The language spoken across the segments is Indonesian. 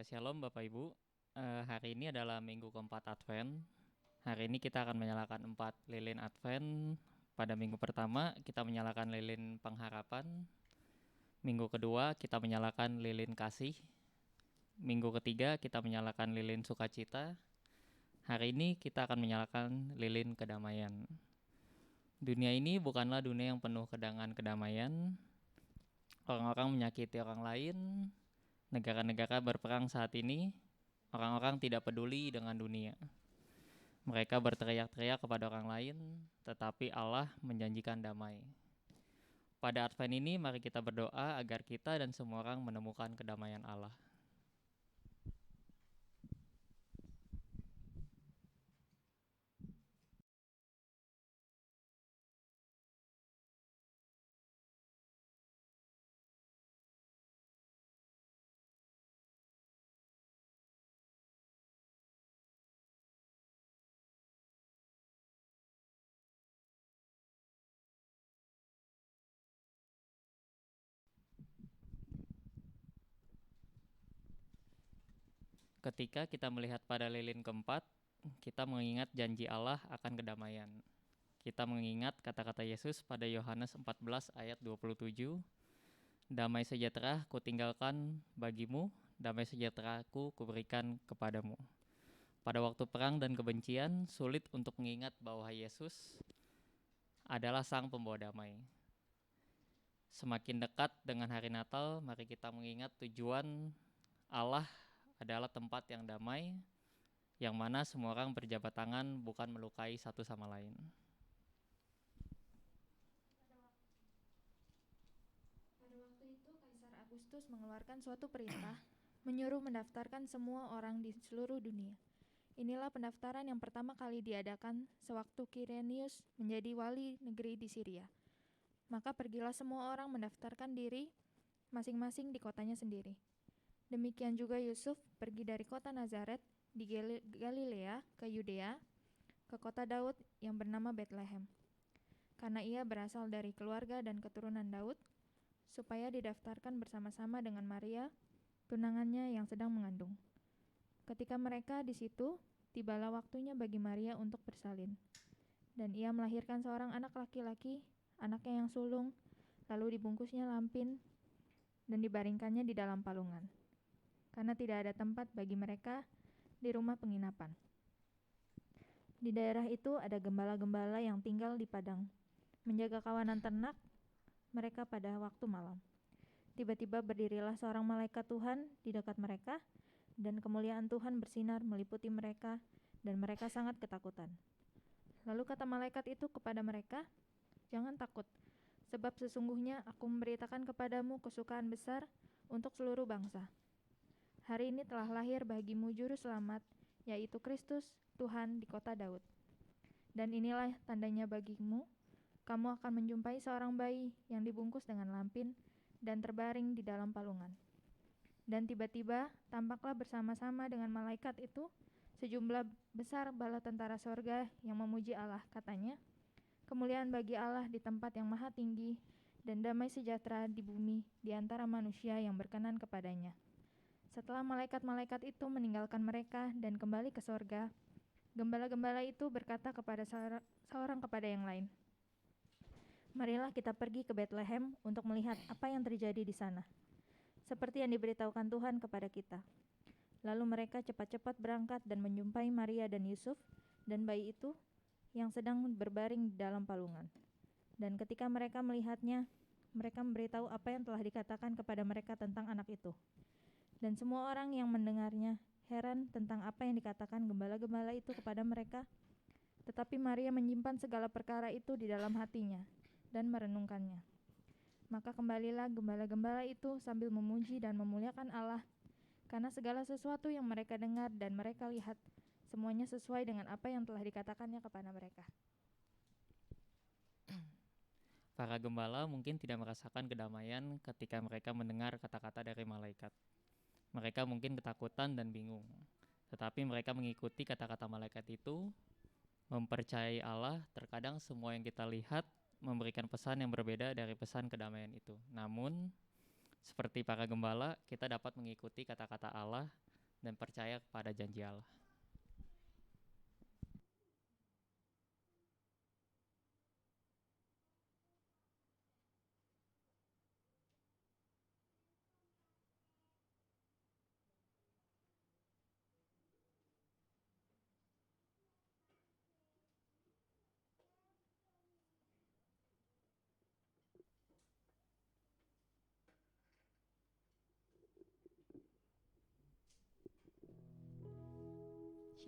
Shalom Bapak Ibu. Hari ini adalah minggu keempat Advent. Hari ini kita akan menyalakan 4 lilin Advent. Pada minggu pertama kita menyalakan lilin pengharapan. Minggu kedua kita menyalakan lilin kasih. Minggu ketiga kita menyalakan lilin sukacita. Hari ini kita akan menyalakan lilin kedamaian. Dunia ini bukanlah dunia yang penuh dengan kedamaian. Orang-orang menyakiti orang lain. Negara-negara berperang saat ini. Orang-orang tidak peduli dengan dunia. Mereka berteriak-teriak kepada orang lain, tetapi Allah menjanjikan damai. Pada Advent ini mari kita berdoa agar kita dan semua orang menemukan kedamaian Allah. Ketika kita melihat pada lilin keempat, kita mengingat janji Allah akan kedamaian. Kita mengingat kata-kata Yesus pada Yohanes 14 ayat 27, "Damai sejahtera kutinggalkan bagimu, damai sejahtera-Ku kuberikan kepadamu." Pada waktu perang dan kebencian, sulit untuk mengingat bahwa Yesus adalah Sang Pembawa Damai. Semakin dekat dengan hari Natal, mari kita mengingat tujuan Allah adalah tempat yang damai, yang mana semua orang berjabat tangan bukan melukai satu sama lain. Pada waktu itu Kaisar Agustus mengeluarkan suatu perintah menyuruh mendaftarkan semua orang di seluruh dunia. Inilah pendaftaran yang pertama kali diadakan sewaktu Quirinius menjadi wali negeri di Syria. Maka pergilah semua orang mendaftarkan diri masing-masing di kotanya sendiri. Demikian juga Yusuf pergi dari kota Nazaret di Galilea ke Yudea, ke kota Daud yang bernama Betlehem. Karena ia berasal dari keluarga dan keturunan Daud, supaya didaftarkan bersama-sama dengan Maria, tunangannya yang sedang mengandung. Ketika mereka di situ, tibalah waktunya bagi Maria untuk bersalin. Dan ia melahirkan seorang anak laki-laki, anaknya yang sulung, lalu dibungkusnya lampin dan dibaringkannya di dalam palungan, karena tidak ada tempat bagi mereka di rumah penginapan. Di daerah itu ada gembala-gembala yang tinggal di padang, menjaga kawanan ternak mereka pada waktu malam. Tiba-tiba berdirilah seorang malaikat Tuhan di dekat mereka, dan kemuliaan Tuhan bersinar meliputi mereka, dan mereka sangat ketakutan. Lalu kata malaikat itu kepada mereka, "Jangan takut, sebab sesungguhnya aku memberitakan kepadamu kesukaan besar untuk seluruh bangsa. Hari ini telah lahir bagimu juru selamat, yaitu Kristus Tuhan di kota Daud. Dan inilah tandanya bagimu, kamu akan menjumpai seorang bayi yang dibungkus dengan lampin dan terbaring di dalam palungan." Dan tiba-tiba tampaklah bersama-sama dengan malaikat itu sejumlah besar bala tentara sorga yang memuji Allah. Katanya, "Kemuliaan bagi Allah di tempat yang maha tinggi, dan damai sejahtera di bumi di antara manusia yang berkenan kepadanya." Setelah malaikat-malaikat itu meninggalkan mereka dan kembali ke sorga, gembala-gembala itu berkata kepada seorang kepada yang lain, "Marilah kita pergi ke Betlehem untuk melihat apa yang terjadi di sana, seperti yang diberitahukan Tuhan kepada kita." Lalu mereka cepat-cepat berangkat dan menjumpai Maria dan Yusuf dan bayi itu yang sedang berbaring di dalam palungan. Dan ketika mereka melihatnya, mereka memberitahu apa yang telah dikatakan kepada mereka tentang anak itu. Dan semua orang yang mendengarnya heran tentang apa yang dikatakan gembala-gembala itu kepada mereka. Tetapi Maria menyimpan segala perkara itu di dalam hatinya dan merenungkannya. Maka kembalilah gembala-gembala itu sambil memuji dan memuliakan Allah, karena segala sesuatu yang mereka dengar dan mereka lihat, semuanya sesuai dengan apa yang telah dikatakannya kepada mereka. Para gembala mungkin tidak merasakan kedamaian ketika mereka mendengar kata-kata dari malaikat. Mereka mungkin ketakutan dan bingung. Tetapi mereka mengikuti kata-kata malaikat itu, mempercayai Allah. Terkadang semua yang kita lihat memberikan pesan yang berbeda dari pesan kedamaian itu. Namun, Seperti para gembala, kita dapat mengikuti kata-kata Allah dan percaya kepada janji Allah.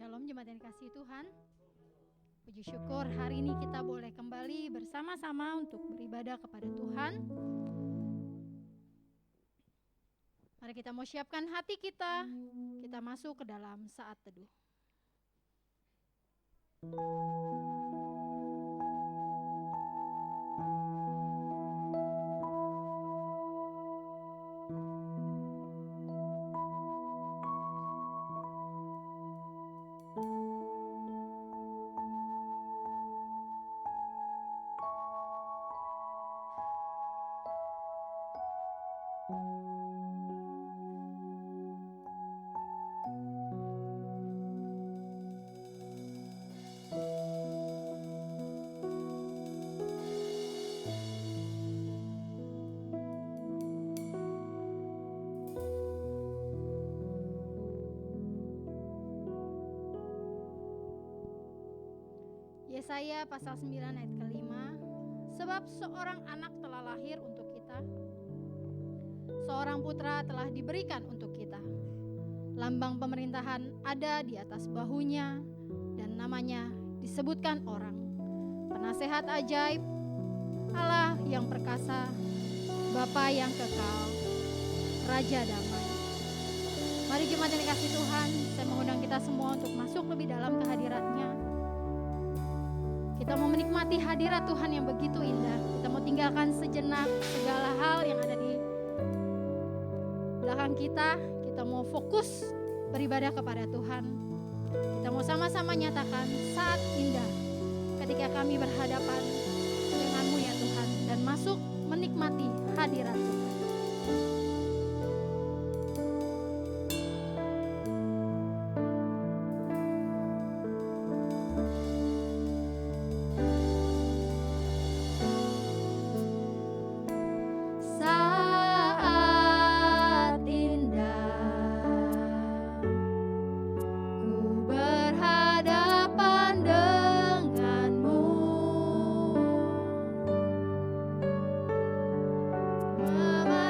Shalom jemaat yang dikasihi Tuhan. Puji syukur hari ini kita boleh kembali bersama-sama untuk beribadah kepada Tuhan. Mari kita mau siapkan hati kita masuk ke dalam saat teduh. Yesaya pasal 9 ayat ke-5. Sebab seorang anak telah lahir untuk kita, seorang putra telah diberikan untuk kita. Lambang pemerintahan ada di atas bahunya, dan namanya disebutkan orang Penasehat ajaib, Allah yang perkasa, Bapa yang kekal, Raja damai. Mari jemaat yang dikasihi Tuhan, saya mengundang kita semua untuk masuk lebih dalam ke hadirat-Nya. Kita mau menikmati hadirat Tuhan yang begitu indah. Kita mau tinggalkan sejenak segala hal yang ada di belakang kita. Kita mau fokus beribadah kepada Tuhan. Kita mau sama-sama nyatakan saat indah ketika kami berhadapan dengan-Mu ya Tuhan, dan masuk menikmati hadirat Tuhan. Mama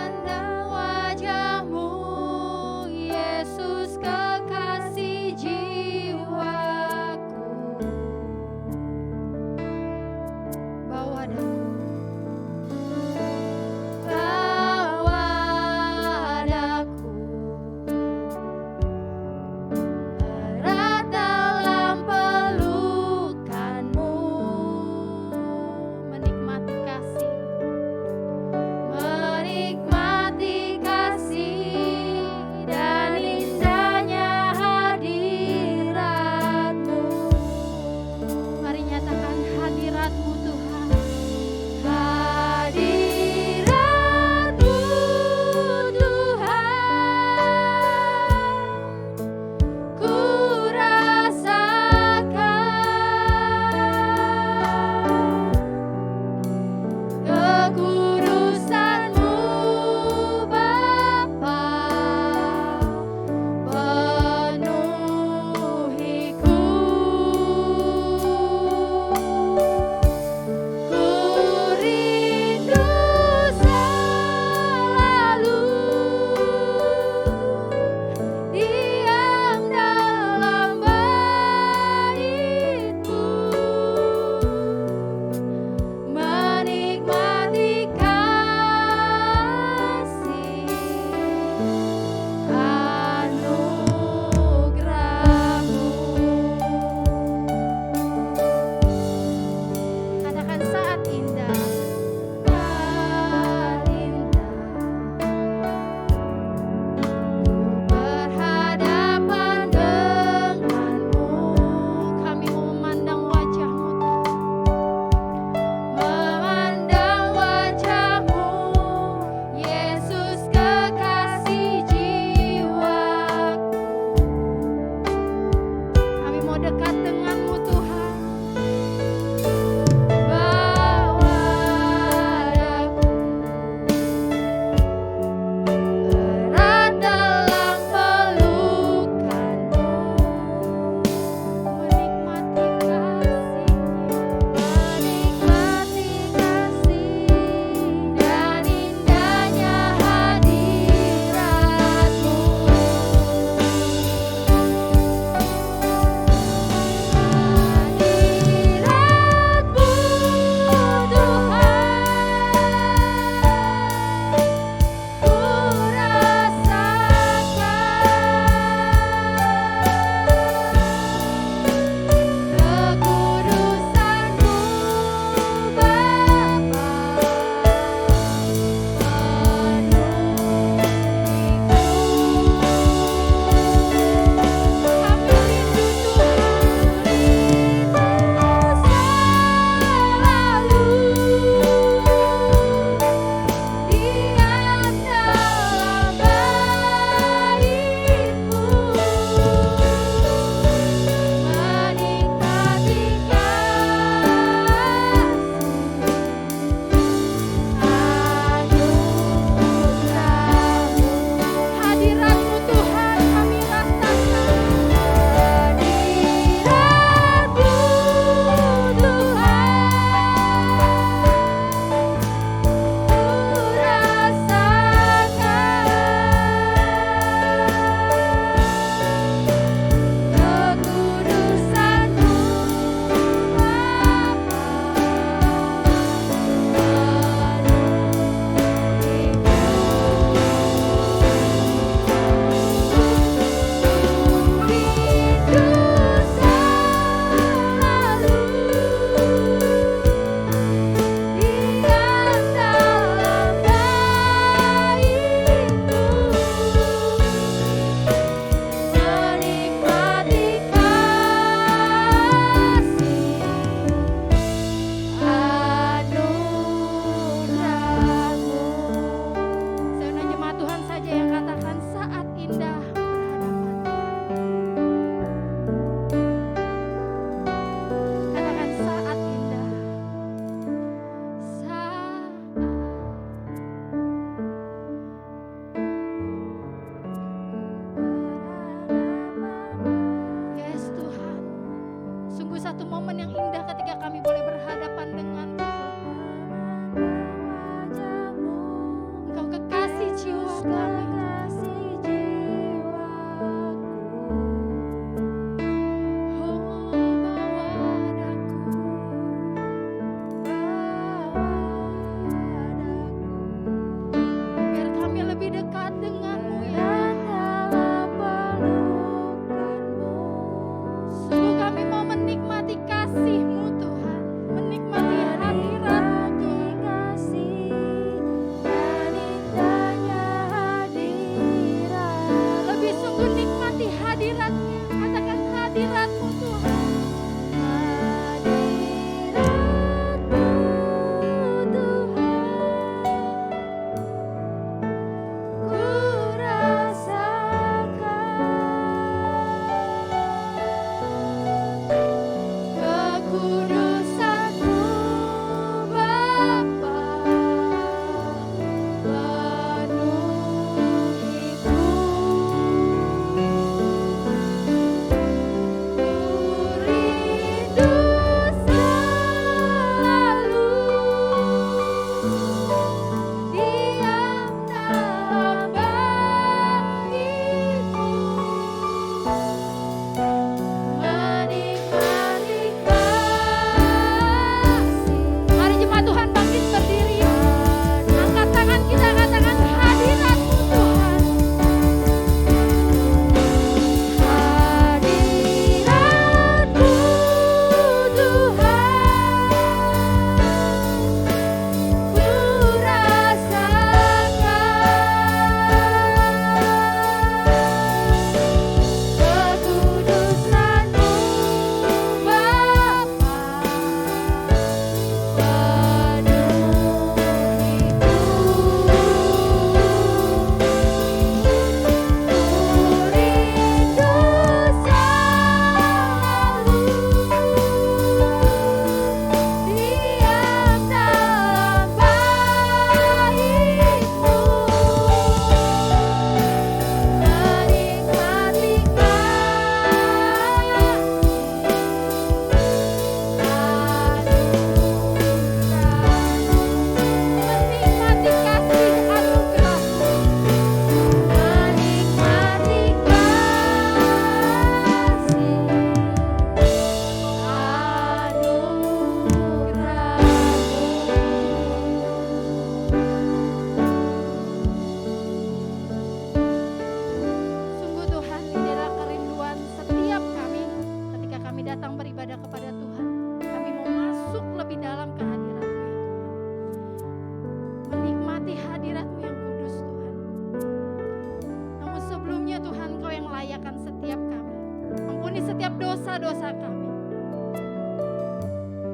dosa-dosa kami.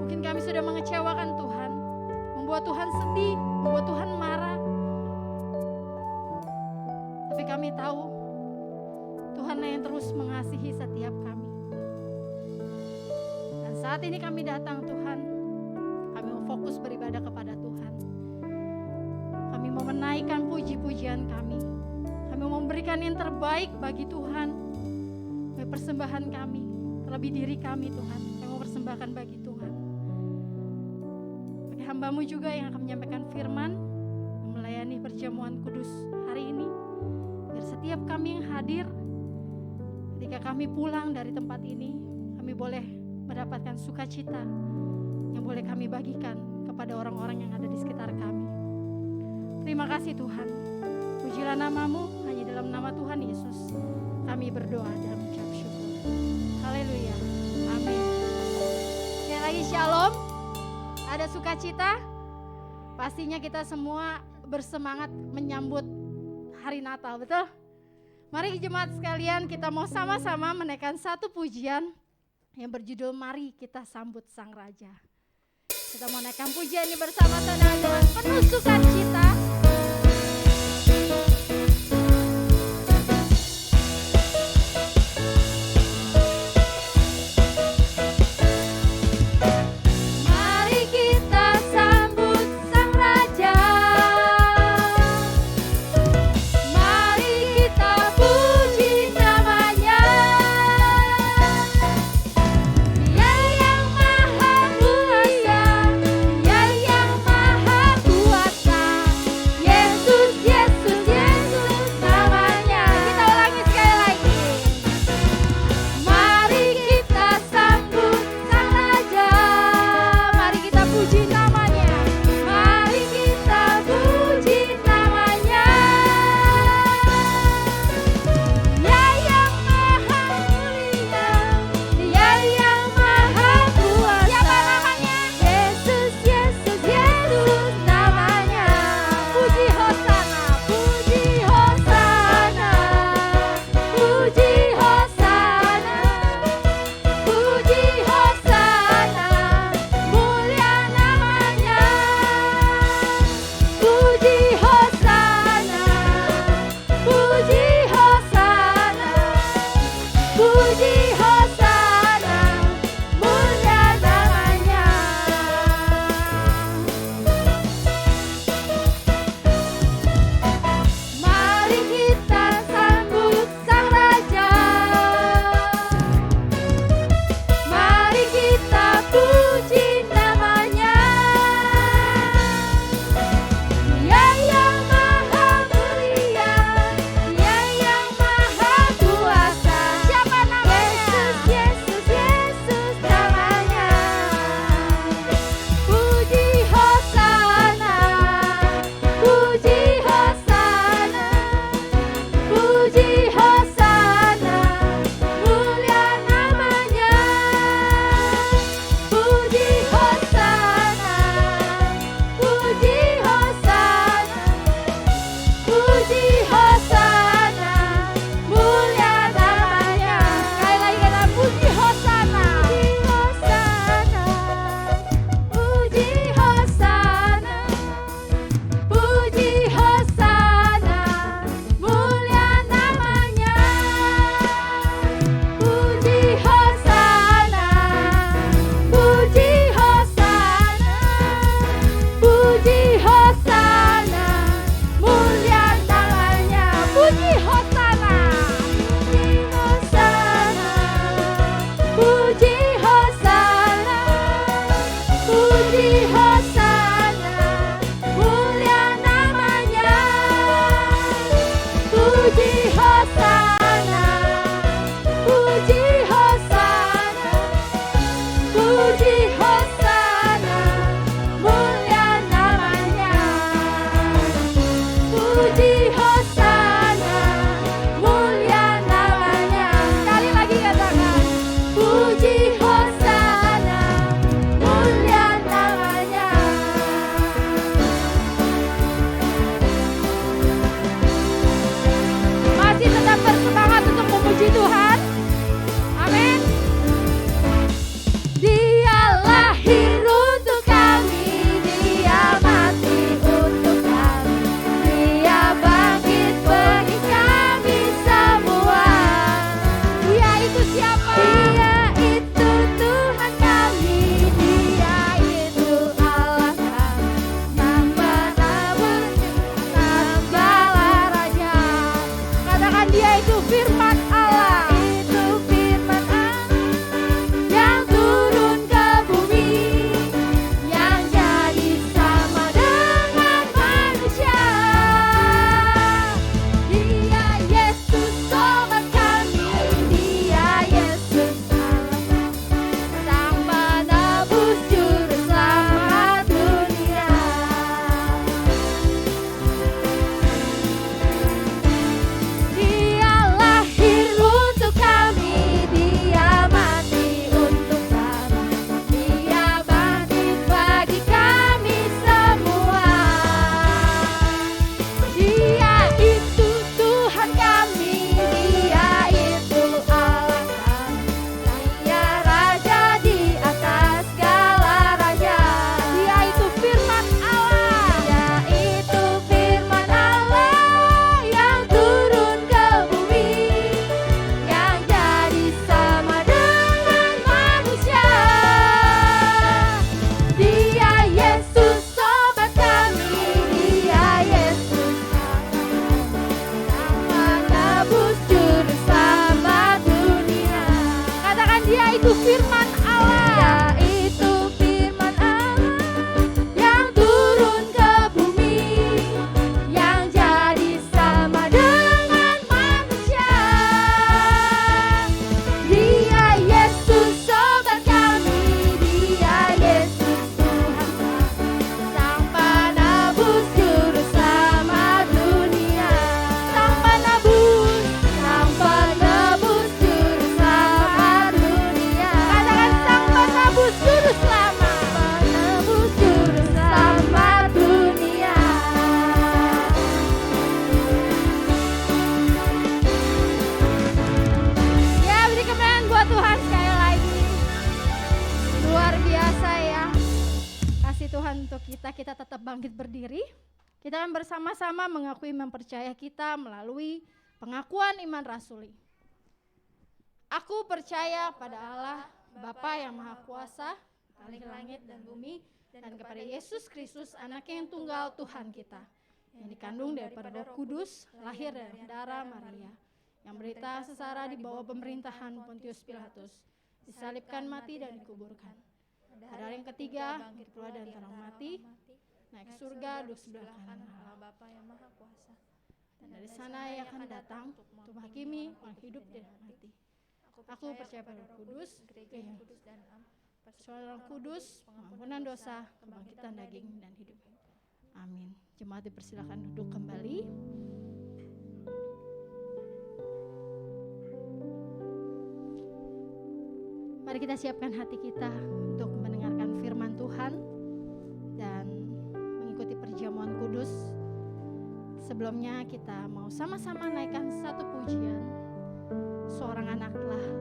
Mungkin kami sudah mengecewakan Tuhan, membuat Tuhan sedih, membuat Tuhan marah. Tapi kami tahu Tuhan yang terus mengasihi setiap kami. Dan saat ini kami datang Tuhan, kami mau fokus beribadah kepada Tuhan. Kami mau menaikkan puji-pujian kami. Kami mau memberikan yang terbaik bagi Tuhan. Kami persembahan kami, terlebih diri kami Tuhan, kami mau persembahkan bagi Tuhan. Bagi hamba-Mu juga yang akan menyampaikan firman, melayani perjamuan kudus hari ini. Biar setiap kami yang hadir, ketika kami pulang dari tempat ini, kami boleh mendapatkan sukacita yang boleh kami bagikan kepada orang-orang yang ada di sekitar kami. Terima kasih Tuhan. Pujilah nama-Mu, hanya dalam nama Tuhan Yesus kami berdoa dan mengucap syukur. Haleluya. Amin. Sekali lagi shalom. Ada sukacita. Pastinya kita semua bersemangat menyambut hari Natal, betul? Mari jemaat sekalian, kita mau sama-sama menaikkan satu pujian yang berjudul Mari Kita Sambut Sang Raja. Kita mau naikkan pujian ini bersama-sama dengan penuh sukacita. bangkit berdiri. Kita akan bersama-sama mengakui mempercaya kita melalui pengakuan iman rasuli. Aku percaya pada Allah, Bapa yang Maha Kuasa, Khalik langit dan bumi, dan kepada Yesus Kristus, Anaknya yang tunggal Tuhan kita, yang dikandung daripada Roh Kudus, lahir dari darah Maria, yang berita sengsara di bawah pemerintahan Pontius Pilatus, disalibkan, mati dan dikuburkan. Pada hari yang ketiga, bangkit pula dari antara orang mati, naik ke surga, duduk sebelah kanan Allah Bapa yang Maha Kuasa. dan dari sana ia akan datang untuk menghakimi orang hidup dan mati. Aku percaya pada Roh Kudus, gereja yang kudus dan persaudaraan kudus, pengampunan dosa, kebangkitan daging dan hidup. Amin. Jemaat dipersilakan duduk kembali. Mari kita siapkan hati kita untuk mendengarkan firman Tuhan dan mengikuti perjamuan kudus. Sebelumnya kita mau sama-sama naikkan satu pujian, Seorang Anak Telah Lahir.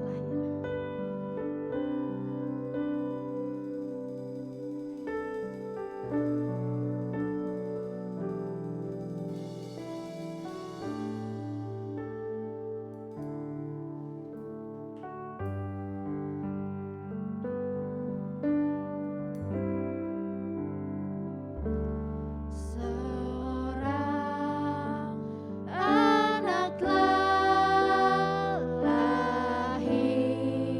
Seorang anak telah lahir.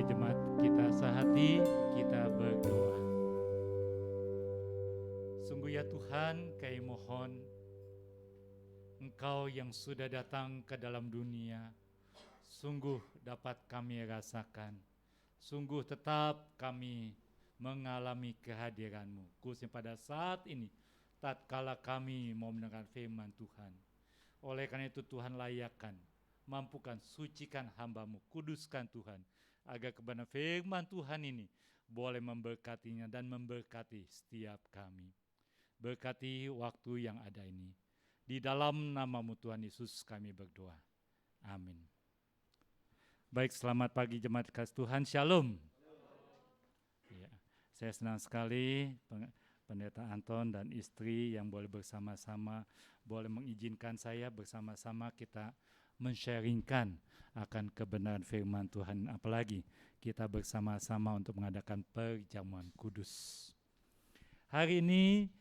jemaat kita sehati, kita berdoa. Sungguh ya Tuhan, kami mohon Engkau yang sudah datang ke dalam dunia, sungguh dapat kami rasakan, sungguh tetap kami mengalami kehadiran-Mu, khususnya pada saat ini, tatkala kami mau mendengar firman Tuhan. Oleh karena itu Tuhan layakkan, mampukan, sucikan hamba-Mu, kuduskan Tuhan, agar kebenaran firman Tuhan ini boleh memberkatinya dan memberkati setiap kami. Berkati waktu yang ada ini. Di dalam nama-Mu Tuhan Yesus kami berdoa. Amin. Baik, selamat pagi jemaat kasih Tuhan, Shalom. Ya, saya senang sekali Pendeta Anton dan istri yang boleh bersama-sama, boleh mengizinkan saya bersama-sama kita men-sharingkan akan kebenaran firman Tuhan, apalagi kita bersama-sama untuk mengadakan perjamuan kudus. Hari ini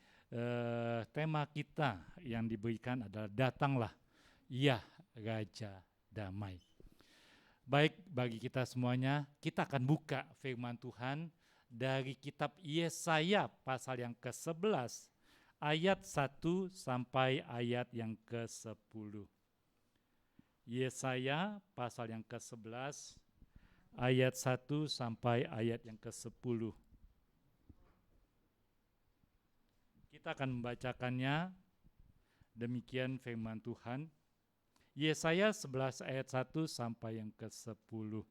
tema kita yang diberikan adalah datanglah, ya Raja Damai. Baik, bagi kita semuanya, kita akan buka firman Tuhan dari kitab Yesaya pasal yang ke-11 ayat 1 sampai ayat yang ke-10. Yesaya pasal yang ke-11 ayat 1 sampai ayat yang ke-10. Kita akan membacakannya, demikian firman Tuhan. Yesaya 11 ayat 1 sampai yang ke-10.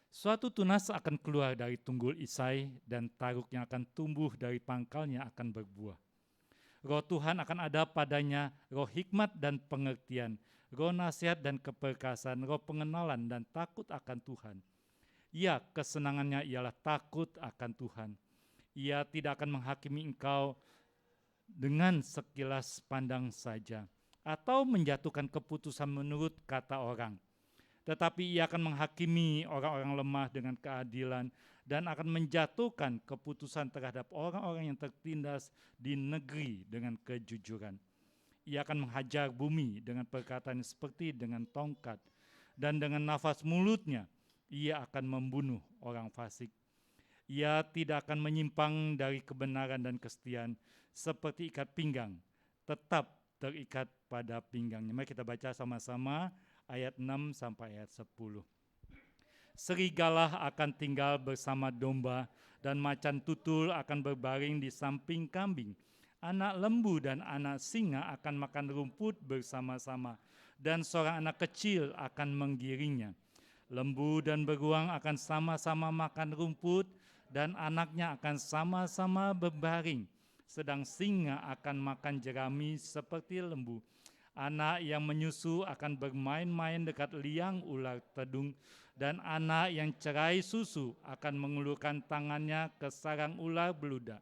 Suatu tunas akan keluar dari tunggul Isai, dan taruk yang akan tumbuh dari pangkalnya akan berbuah. Roh Tuhan akan ada padanya, roh hikmat dan pengertian, roh nasihat dan keperkasaan, roh pengenalan dan takut akan Tuhan. Ya, kesenangannya ialah takut akan Tuhan. Ia tidak akan menghakimi engkau dengan sekilas pandang saja, atau menjatuhkan keputusan menurut kata orang. Tetapi ia akan menghakimi orang-orang lemah dengan keadilan, dan akan menjatuhkan keputusan terhadap orang-orang yang tertindas di negeri dengan kejujuran. Ia akan menghajar bumi dengan perkataan seperti dengan tongkat, dan dengan nafas mulutnya ia akan membunuh orang fasik. Ia tidak akan menyimpang dari kebenaran dan kesetiaan, seperti ikat pinggang, tetap terikat pada pinggangnya. Mari kita baca sama-sama ayat 6 sampai ayat 10. Serigala akan tinggal bersama domba, dan macan tutul akan berbaring di samping kambing. Anak lembu dan anak singa akan makan rumput bersama-sama, dan seorang anak kecil akan menggiringnya. Lembu dan beruang akan sama-sama makan rumput, dan anaknya akan sama-sama berbaring. Sedang singa akan makan jerami seperti lembu. Anak yang menyusu akan bermain-main dekat liang ular tedung, dan anak yang cerai susu akan mengulurkan tangannya ke sarang ular beludak.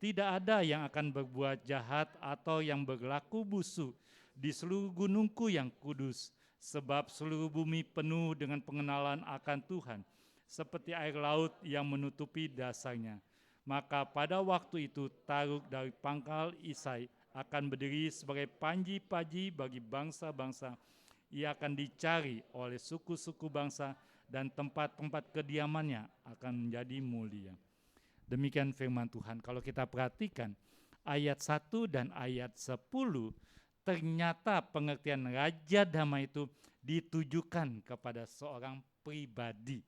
Tidak ada yang akan berbuat jahat atau yang berlaku busuk di seluruh gunungku yang kudus, sebab seluruh bumi penuh dengan pengenalan akan Tuhan, seperti air laut yang menutupi dasarnya. Maka pada waktu itu taruk dari pangkal Isai akan berdiri sebagai panji-panji bagi bangsa-bangsa. Ia akan dicari oleh suku-suku bangsa, dan tempat-tempat kediamannya akan menjadi mulia. Demikian firman Tuhan. Kalau kita perhatikan ayat 1 dan ayat 10, ternyata pengertian Raja Damai itu ditujukan kepada seorang pribadi.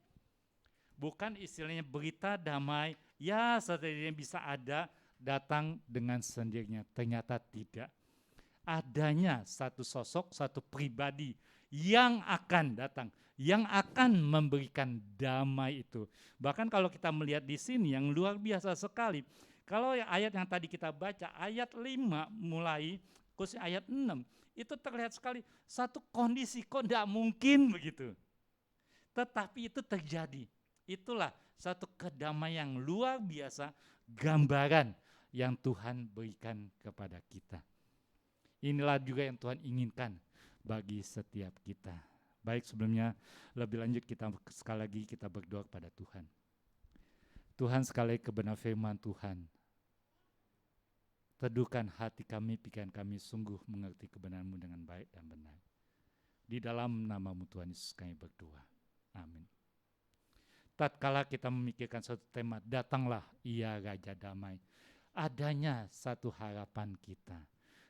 Bukan istilahnya berita damai, ya setidaknya bisa ada, datang dengan sendirinya. Ternyata tidak. Adanya satu sosok, satu pribadi yang akan datang, yang akan memberikan damai itu. Bahkan kalau kita melihat di sini yang luar biasa sekali. Kalau ayat yang tadi kita baca, ayat 5 mulai, khususnya ayat 6, itu terlihat sekali satu kondisi kok tidak mungkin begitu. Tetapi itu terjadi. Itulah satu kedamaian yang luar biasa, gambaran yang Tuhan berikan kepada kita. Inilah juga yang Tuhan inginkan bagi setiap kita. Baik, sebelumnya lebih lanjut kita sekali lagi kita berdoa kepada Tuhan. Tuhan, sekali kebenaran firman Tuhan, teduhkan hati kami, pikiran kami, sungguh mengerti kebenaran-Mu dengan baik dan benar. Di dalam nama-Mu Tuhan Yesus kami berdoa. Amin. tatkala kita memikirkan suatu tema, datanglah ia Raja Damai, adanya satu harapan kita.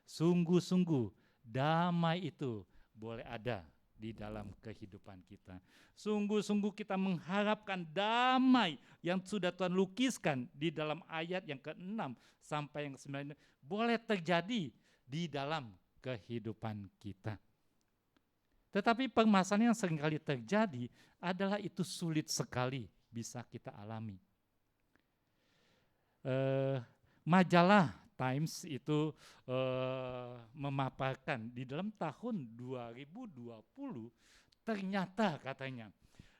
Sungguh-sungguh damai itu boleh ada di dalam kehidupan kita. Sungguh-sungguh kita mengharapkan damai yang sudah Tuhan lukiskan di dalam ayat yang ke-6 sampai yang ke-9 boleh terjadi di dalam kehidupan kita. Tetapi permasalahan yang seringkali terjadi adalah itu sulit sekali bisa kita alami. Majalah Times itu memaparkan di dalam tahun 2020 ternyata katanya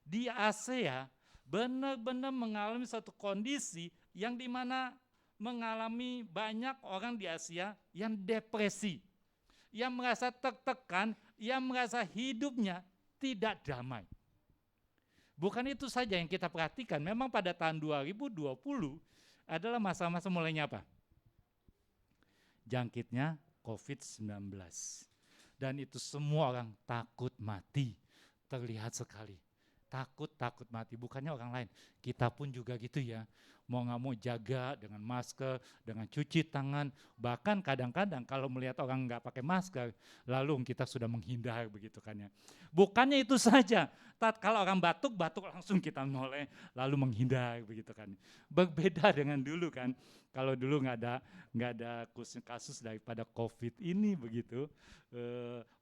di Asia benar-benar mengalami satu kondisi yang dimana mengalami banyak orang di Asia yang depresi, yang merasa tertekan, yang merasa hidupnya tidak damai. Bukan itu saja yang kita perhatikan, memang pada tahun 2020 adalah masa-masa mulainya apa? Jangkitnya COVID-19. Dan itu semua orang takut mati, terlihat sekali. Takut mati, bukannya orang lain. Kita pun juga gitu ya, mau nggak mau jaga dengan masker, dengan cuci tangan. Bahkan kadang-kadang kalau melihat orang nggak pakai masker, lalu kita sudah menghindar begitu kan ya. Bukannya itu saja, kalau orang batuk langsung kita noleh, lalu menghindar begitu kan. Berbeda dengan dulu kan, kalau dulu nggak ada kasus daripada COVID ini begitu,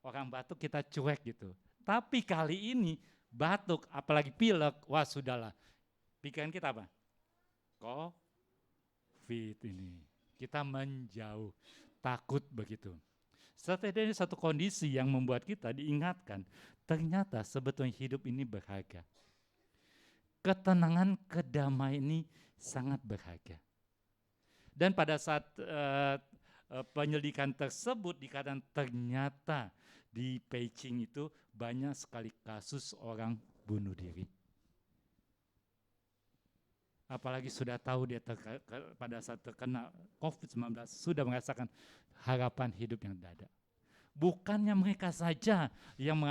orang batuk kita cuek gitu. Tapi kali ini batuk, apalagi pilek, wah sudahlah. Pikiran kita apa? COVID ini. Kita menjauh, takut begitu. Setidaknya satu kondisi yang membuat kita diingatkan, ternyata sebetulnya hidup ini berharga. Ketenangan, kedamaian ini sangat berharga. Dan pada saat penyelidikan tersebut dikatakan ternyata di Beijing itu banyak sekali kasus orang bunuh diri. Apalagi sudah tahu dia pada saat terkena COVID-19 sudah merasakan harapan hidup yang tidak ada. Bukannya mereka saja yang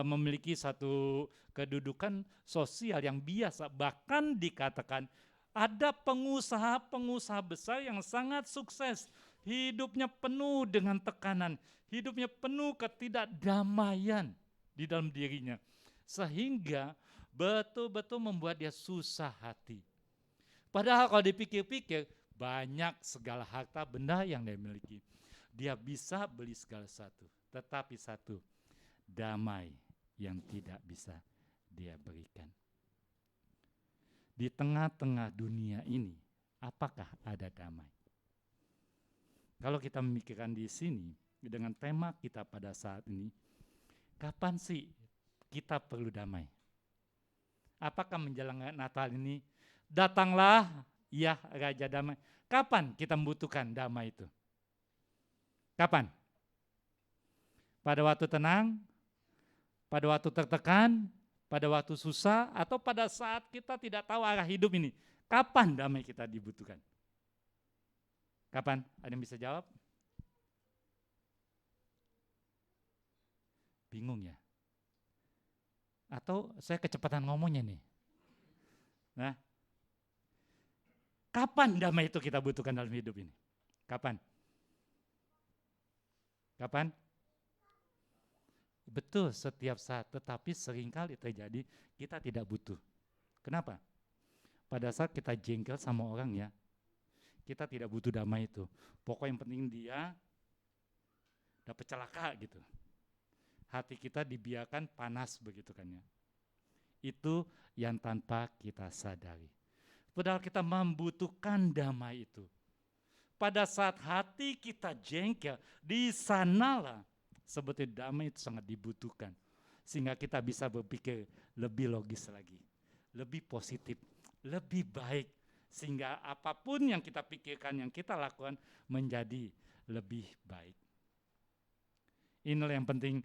memiliki satu kedudukan sosial yang biasa, bahkan dikatakan ada pengusaha-pengusaha besar yang sangat sukses, hidupnya penuh dengan tekanan, hidupnya penuh ketidakdamaian di dalam dirinya, sehingga betul-betul membuat dia susah hati. Padahal kalau dipikir-pikir, banyak segala harta benda yang dia miliki. Dia bisa beli segala sesuatu, tetapi satu, damai yang tidak bisa dia berikan. Di tengah-tengah dunia ini, apakah ada damai? Kalau kita memikirkan di sini, dengan tema kita pada saat ini, kapan sih kita perlu damai? Apakah menjelang Natal ini, datanglah ya Raja Damai. Kapan kita membutuhkan damai itu? Kapan? Pada waktu tenang? Pada waktu tertekan? Pada waktu susah? Atau pada saat kita tidak tahu arah hidup ini? Kapan damai kita dibutuhkan? Kapan? Ada yang bisa jawab? Bingung ya? Atau saya kecepatan ngomongnya nih? Nah, kapan damai itu kita butuhkan dalam hidup ini? Kapan? Kapan? Betul, setiap saat, tetapi seringkali terjadi kita tidak butuh. Kenapa? Pada saat kita jengkel sama orang ya, kita tidak butuh damai itu. Pokoknya yang penting dia dapat celaka gitu. Hati kita dibiarkan panas begitu kan ya. Itu yang tanpa kita sadari. Padahal kita membutuhkan damai itu. Pada saat hati kita jengkel, di sanalah sebetulnya damai itu sangat dibutuhkan. Sehingga kita bisa berpikir lebih logis lagi, lebih positif, lebih baik. Sehingga apapun yang kita pikirkan, yang kita lakukan menjadi lebih baik. Inilah yang penting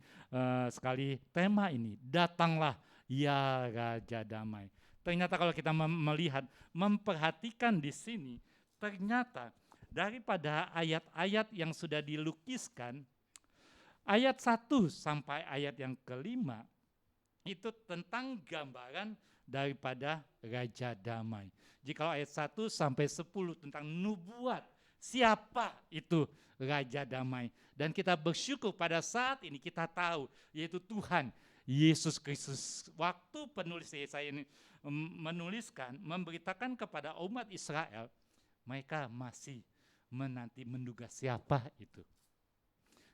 sekali tema ini. Datanglah ya Raja Damai. Ternyata kalau kita melihat, memperhatikan di sini, ternyata daripada ayat-ayat yang sudah dilukiskan, ayat 1 sampai ayat yang ke-5, itu tentang gambaran daripada Raja Damai. Jika ayat 1 sampai 10 tentang nubuat, siapa itu Raja Damai. Dan kita bersyukur pada saat ini kita tahu, yaitu Tuhan Yesus Kristus. Waktu penulis Yesaya ini menuliskan, memberitakan kepada umat Israel, mereka masih menanti menduga siapa itu.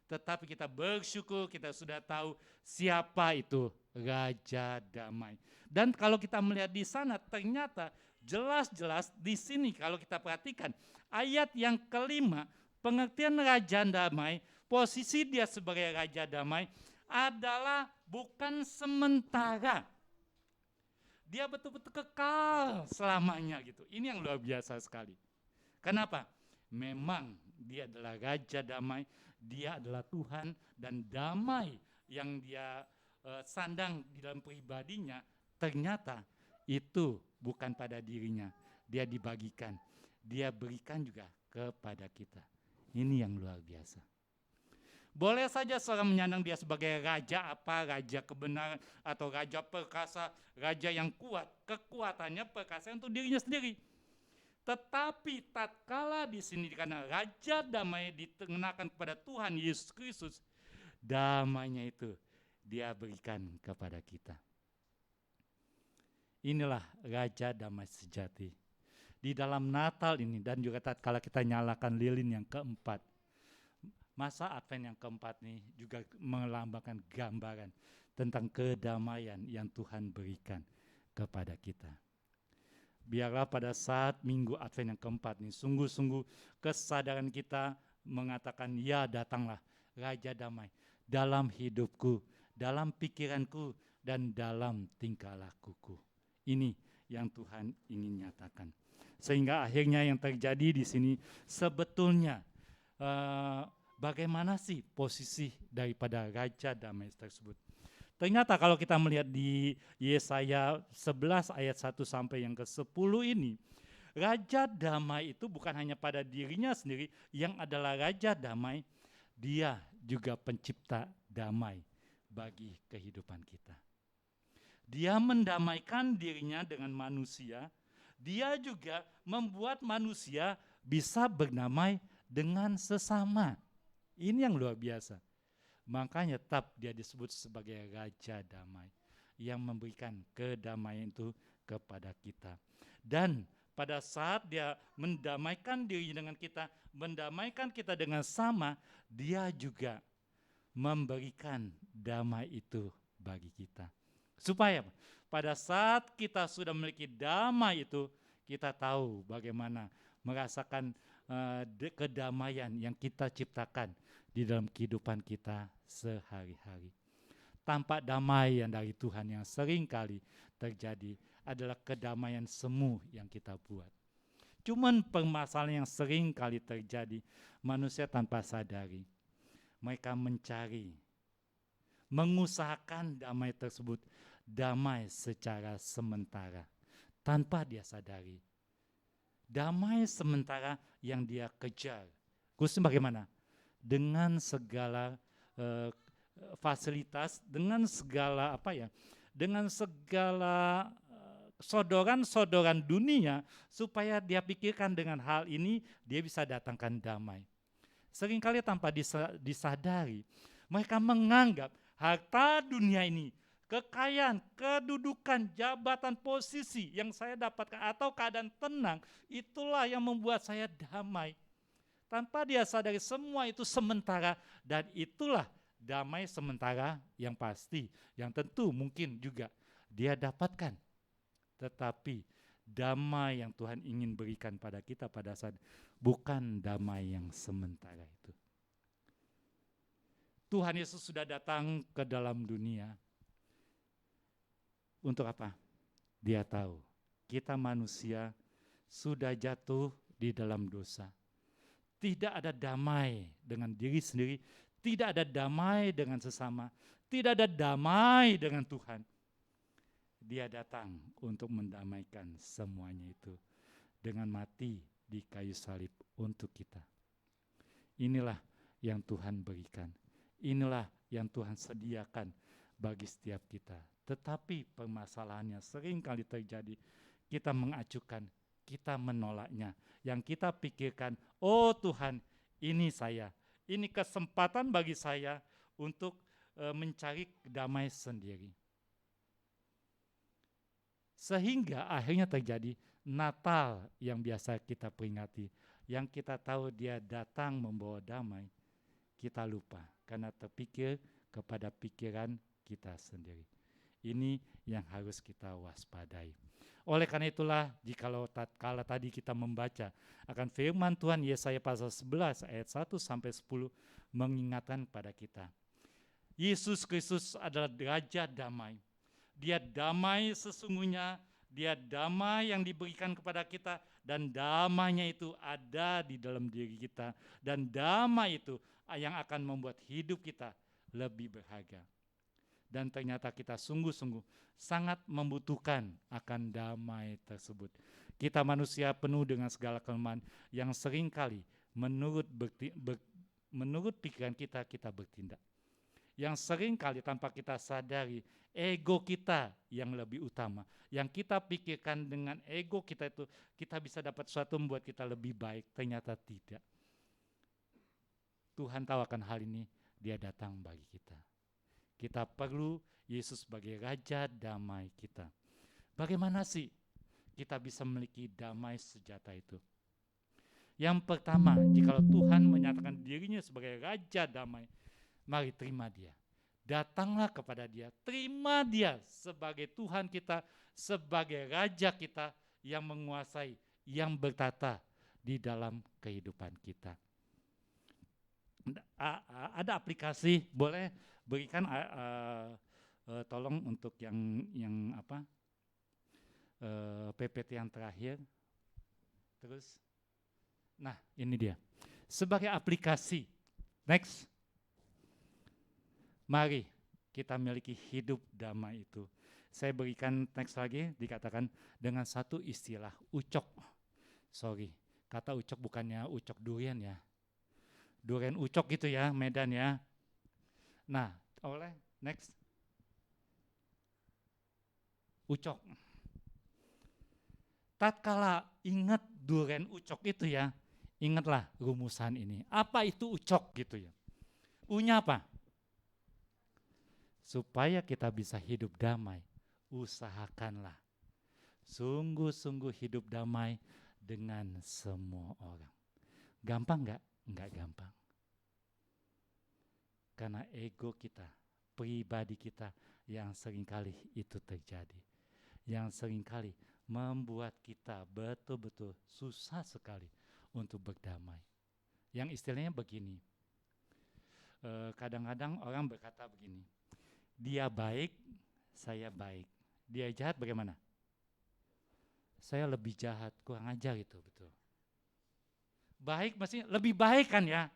Tetapi kita bersyukur kita sudah tahu siapa itu Raja Damai. Dan kalau kita melihat di sana ternyata jelas-jelas di sini kalau kita perhatikan ayat yang kelima, pengertian Raja Damai, posisi dia sebagai Raja Damai adalah bukan sementara. Dia betul-betul kekal selamanya gitu. Ini yang luar biasa sekali. Kenapa? Memang dia adalah Raja Damai, dia adalah Tuhan, dan damai yang dia sandang di dalam pribadinya ternyata itu bukan pada dirinya. Dia dibagikan, dia berikan juga kepada kita. Ini yang luar biasa. Boleh saja seorang menyandang dia sebagai raja apa, raja kebenaran atau raja perkasa, raja yang kuat, kekuatannya perkasa untuk dirinya sendiri. Tetapi tatkala di sini karena Raja Damai dikenakan kepada Tuhan Yesus Kristus, damainya itu dia berikan kepada kita. Inilah Raja Damai sejati. Di dalam Natal ini dan juga tatkala kita nyalakan lilin yang keempat, masa Advent yang keempat ini juga melambangkan gambaran tentang kedamaian yang Tuhan berikan kepada kita. Biarlah pada saat Minggu Advent yang keempat ini sungguh-sungguh kesadaran kita mengatakan, ya datanglah Raja Damai dalam hidupku, dalam pikiranku, dan dalam tingkah lakuku. Ini yang Tuhan ingin nyatakan. Sehingga akhirnya yang terjadi di sini sebetulnya bagaimana sih posisi daripada Raja Damai tersebut. Ternyata kalau kita melihat di Yesaya 11 ayat 1 sampai yang ke-10 ini, Raja Damai itu bukan hanya pada dirinya sendiri yang adalah Raja Damai, dia juga pencipta damai bagi kehidupan kita. Dia mendamaikan dirinya dengan manusia, dia juga membuat manusia bisa berdamai dengan sesama. Ini yang luar biasa. Makanya tetap dia disebut sebagai Raja Damai yang memberikan kedamaian itu kepada kita. Dan pada saat dia mendamaikan diri dengan kita, mendamaikan kita dengan sama, dia juga memberikan damai itu bagi kita. Supaya pada saat kita sudah memiliki damai itu, kita tahu bagaimana merasakan kedamaian yang kita ciptakan di dalam kehidupan kita sehari-hari. Tanpa damai yang dari Tuhan yang sering kali terjadi adalah kedamaian semu yang kita buat. Cuman permasalahan yang sering kali terjadi, manusia tanpa sadari, mereka mencari, mengusahakan damai tersebut, damai secara sementara, tanpa dia sadari. Damai sementara yang dia kejar, khususnya bagaimana? Dengan segala fasilitas, dengan segala dengan segala sodoran-sodoran dunia, supaya dia pikirkan dengan hal ini dia bisa datangkan damai. Seringkali tanpa disadari, mereka menganggap harta dunia ini, kekayaan, kedudukan, jabatan, posisi yang saya dapatkan atau keadaan tenang, itulah yang membuat saya damai. Tanpa dia sadari semua itu sementara, dan itulah damai sementara yang pasti, yang tentu mungkin juga dia dapatkan. Tetapi damai yang Tuhan ingin berikan pada kita pada saat bukan damai yang sementara itu. Tuhan Yesus sudah datang ke dalam dunia. Untuk apa? Dia tahu kita manusia sudah jatuh di dalam dosa. Tidak ada damai dengan diri sendiri, tidak ada damai dengan sesama, tidak ada damai dengan Tuhan. Dia datang untuk mendamaikan semuanya itu dengan mati di kayu salib untuk kita. Inilah yang Tuhan berikan. Inilah yang Tuhan sediakan bagi setiap kita. Tetapi permasalahannya sering kali terjadi, kita mengacuhkan, kita menolaknya. Yang kita pikirkan, oh Tuhan, ini saya, ini kesempatan bagi saya untuk mencari damai sendiri. Sehingga akhirnya terjadi Natal yang biasa kita peringati, yang kita tahu dia datang membawa damai, kita lupa karena terpikir kepada pikiran kita sendiri. Ini yang harus kita waspadai. Oleh karena itulah, jikalau tatkala tadi kita membaca akan firman Tuhan Yesaya pasal 11 ayat 1 sampai 10 mengingatkan pada kita, Yesus Kristus adalah Raja damai. Dia damai sesungguhnya, dia damai yang diberikan kepada kita, dan damainya itu ada di dalam diri kita, dan damai itu yang akan membuat hidup kita lebih berharga. Dan ternyata kita sungguh-sungguh sangat membutuhkan akan damai tersebut. Kita manusia penuh dengan segala kelemahan yang seringkali menurut pikiran kita bertindak. Yang seringkali tanpa kita sadari, ego kita yang lebih utama. Yang kita pikirkan dengan ego kita itu, kita bisa dapat sesuatu membuat kita lebih baik. Ternyata tidak. Tuhan tahu akan hal ini, dia datang bagi kita. Kita perlu Yesus sebagai Raja damai kita. Bagaimana sih kita bisa memiliki damai sejata itu? Yang pertama, jikalau Tuhan menyatakan dirinya sebagai Raja damai, mari terima dia. Datanglah kepada dia, terima dia sebagai Tuhan kita, sebagai Raja kita yang menguasai, yang bertata di dalam kehidupan kita. Ada aplikasi, boleh berikan tolong untuk yang apa PPT yang terakhir. Terus, nah ini dia sebagai aplikasi. Next. Mari kita miliki hidup damai itu. Saya berikan teks lagi, dikatakan dengan satu istilah, ucok. Sorry, kata ucok bukannya ucok durian ya. Durian ucok gitu ya, Medan ya. Nah, oleh next. Ucok. Tatkala ingat durian ucok itu ya, ingatlah rumusan ini. Apa itu ucok gitu ya? U-nya apa? Supaya kita bisa hidup damai, usahakanlah sungguh-sungguh hidup damai dengan semua orang. Gampang enggak? Enggak gampang. Karena ego kita, pribadi kita yang seringkali itu terjadi. Yang seringkali membuat kita betul-betul susah sekali untuk berdamai. Yang istilahnya begini, kadang-kadang orang berkata begini, dia baik, saya baik. Dia jahat bagaimana? Saya lebih jahat, kurang ajar itu, betul. Baik maksudnya lebih baik kan ya.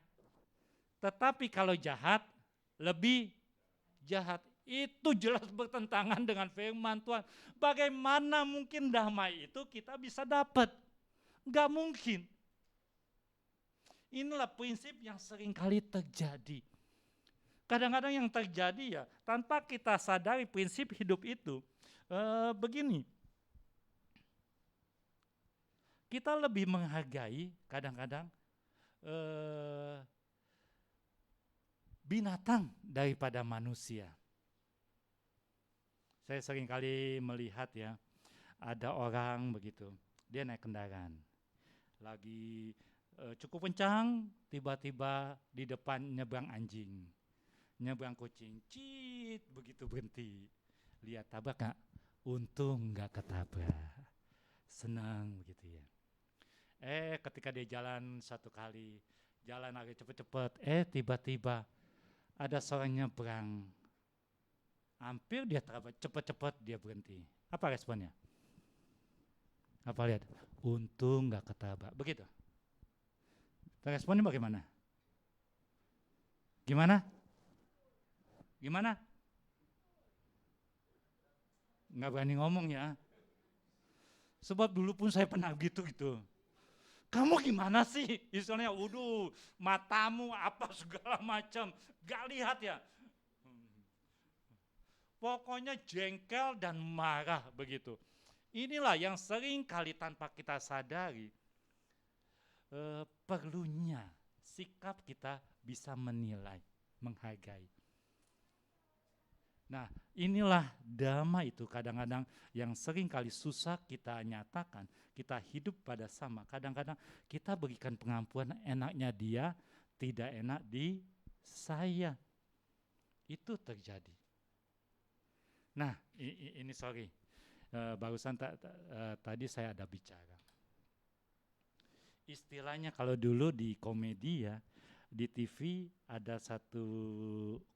Tetapi kalau jahat, lebih jahat. Itu jelas bertentangan dengan firman Tuhan. Bagaimana mungkin damai itu kita bisa dapat? Enggak mungkin. Inilah prinsip yang seringkali terjadi. Kadang-kadang yang terjadi ya, tanpa kita sadari prinsip hidup itu, begini. Kita lebih menghargai kadang-kadang binatang daripada manusia. Saya seringkali melihat ya, ada orang begitu, dia naik kendaraan, lagi cukup kencang, tiba-tiba di depan nyebrang anjing. Nyebrang kucing, cit, begitu berhenti. Lihat tabrak gak? Untung gak ketabrak. Senang begitu ya. Ketika dia jalan satu kali, jalan agak cepet-cepet, tiba-tiba ada seorang nyebrang. Hampir dia terabrak, cepet-cepet dia berhenti. Apa responnya? Apa lihat? Untung gak ketabrak. Begitu. Responnya bagaimana? Gimana? Gimana? Nggak berani ngomong ya. Sebab dulu pun saya pernah gitu. Kamu gimana sih? Istilahnya, waduh, matamu apa segala macam. Gak lihat ya. pokoknya jengkel dan marah begitu. Inilah yang sering kali tanpa kita sadari, perlunya sikap kita bisa menilai, menghargai. Nah, inilah damai itu kadang-kadang yang sering kali susah kita nyatakan, kita hidup pada sama. Kadang-kadang kita berikan pengampuan, enaknya dia, tidak enak di saya. Itu terjadi. Nah, ini sorry, barusan tadi saya ada bicara. Istilahnya kalau dulu di komedi ya, di TV ada satu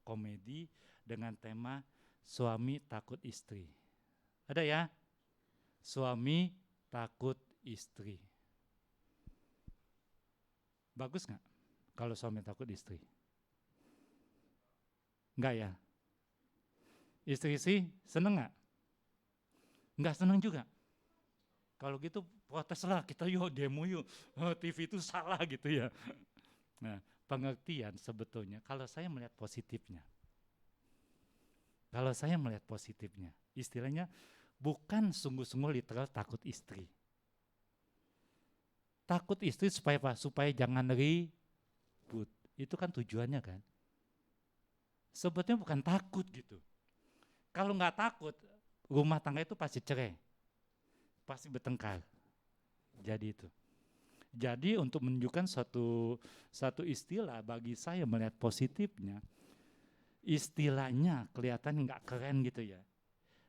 komedi dengan tema suami takut istri. Ada ya? Suami takut istri. Bagus nggak kalau suami takut istri? Enggak ya? Istri sih seneng nggak? Nggak seneng juga. Kalau gitu proteslah, kita yuk demo yuk, TV itu salah gitu ya. Nah, pengertian sebetulnya kalau saya melihat positifnya. Kalau saya melihat positifnya, istilahnya bukan sungguh-sungguh literal takut istri. Takut istri supaya apa? Supaya jangan ribut. Itu kan tujuannya kan. Sebetulnya bukan takut gitu. Kalau nggak takut, rumah tangga itu pasti cerai. Pasti bertengkar. Jadi itu. Jadi untuk menunjukkan satu istilah bagi saya melihat positifnya, istilahnya kelihatan nggak keren gitu ya.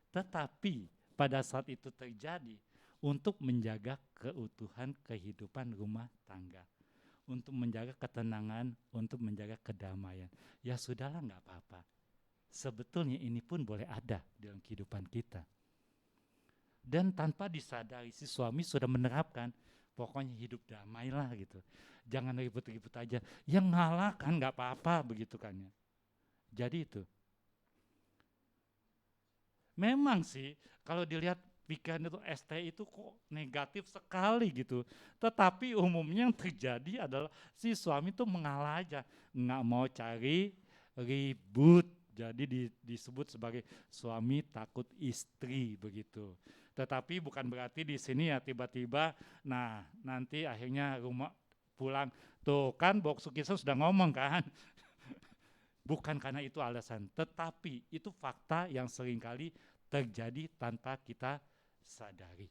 Tetapi pada saat itu terjadi untuk menjaga keutuhan kehidupan rumah tangga, untuk menjaga ketenangan, untuk menjaga kedamaian. Ya sudahlah, nggak apa-apa. Sebetulnya ini pun boleh ada dalam kehidupan kita. Dan tanpa disadari si suami sudah menerapkan, pokoknya hidup damailah gitu. Jangan ribut-ribut aja. Yang ngalah kan nggak apa-apa begitu kan ya. Jadi itu. Memang sih kalau dilihat pikiran itu ST itu kok negatif sekali gitu. Tetapi umumnya yang terjadi adalah si suami itu mengalah aja, nggak mau cari ribut. Jadi disebut sebagai suami takut istri begitu. Tetapi bukan berarti di sini ya tiba-tiba, nah nanti akhirnya rumah pulang tuh kan Boksu Kisah sudah ngomong kan. Bukan karena itu alasan, tetapi itu fakta yang seringkali terjadi tanpa kita sadari.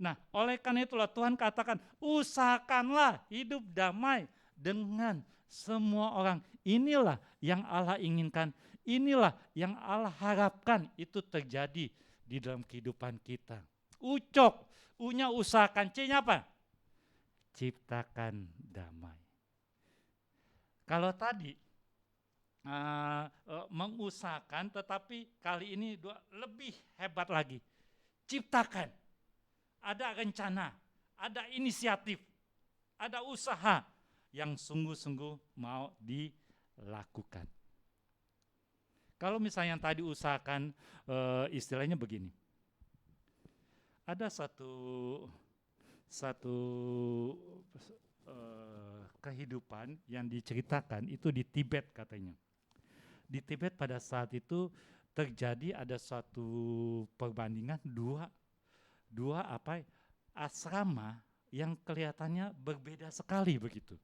Nah, oleh karena itulah Tuhan katakan, usahakanlah hidup damai dengan semua orang. Inilah yang Allah inginkan, inilah yang Allah harapkan itu terjadi di dalam kehidupan kita. Ucok, U-nya usahakan, C-nya apa? Ciptakan damai. Kalau tadi mengusahakan, tetapi kali ini lebih hebat lagi. Ciptakan, ada rencana, ada inisiatif, ada usaha yang sungguh-sungguh mau dilakukan. Kalau misalnya yang tadi usahakan, istilahnya begini. Ada satu kehidupan yang diceritakan itu di Tibet katanya. Di Tibet pada saat itu terjadi ada suatu perbandingan dua asrama yang kelihatannya berbeda sekali begitu.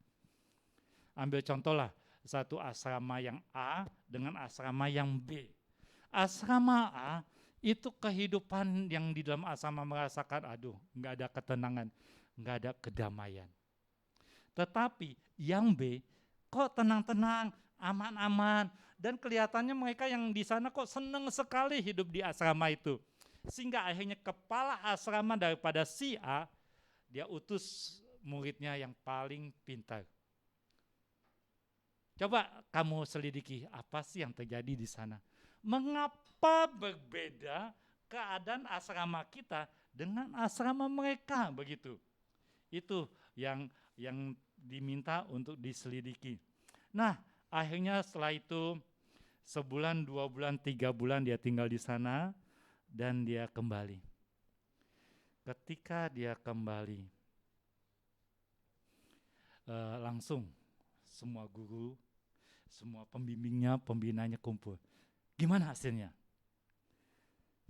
Ambil contohlah satu asrama yang A dengan asrama yang B. Asrama A itu kehidupan yang di dalam asrama merasakan nggak ada ketenangan, nggak ada kedamaian. Tetapi yang B kok tenang-tenang, aman-aman, dan kelihatannya mereka yang di sana kok senang sekali hidup di asrama itu. Sehingga akhirnya kepala asrama daripada si A, dia utus muridnya yang paling pintar. Coba kamu selidiki apa sih yang terjadi di sana. Mengapa berbeda keadaan asrama kita dengan asrama mereka begitu? Itu yang diminta untuk diselidiki. Nah, akhirnya setelah itu sebulan, 2 bulan, 3 bulan dia tinggal di sana dan dia kembali. Ketika dia kembali, langsung semua guru, semua pembimbingnya, pembinanya kumpul. Gimana hasilnya?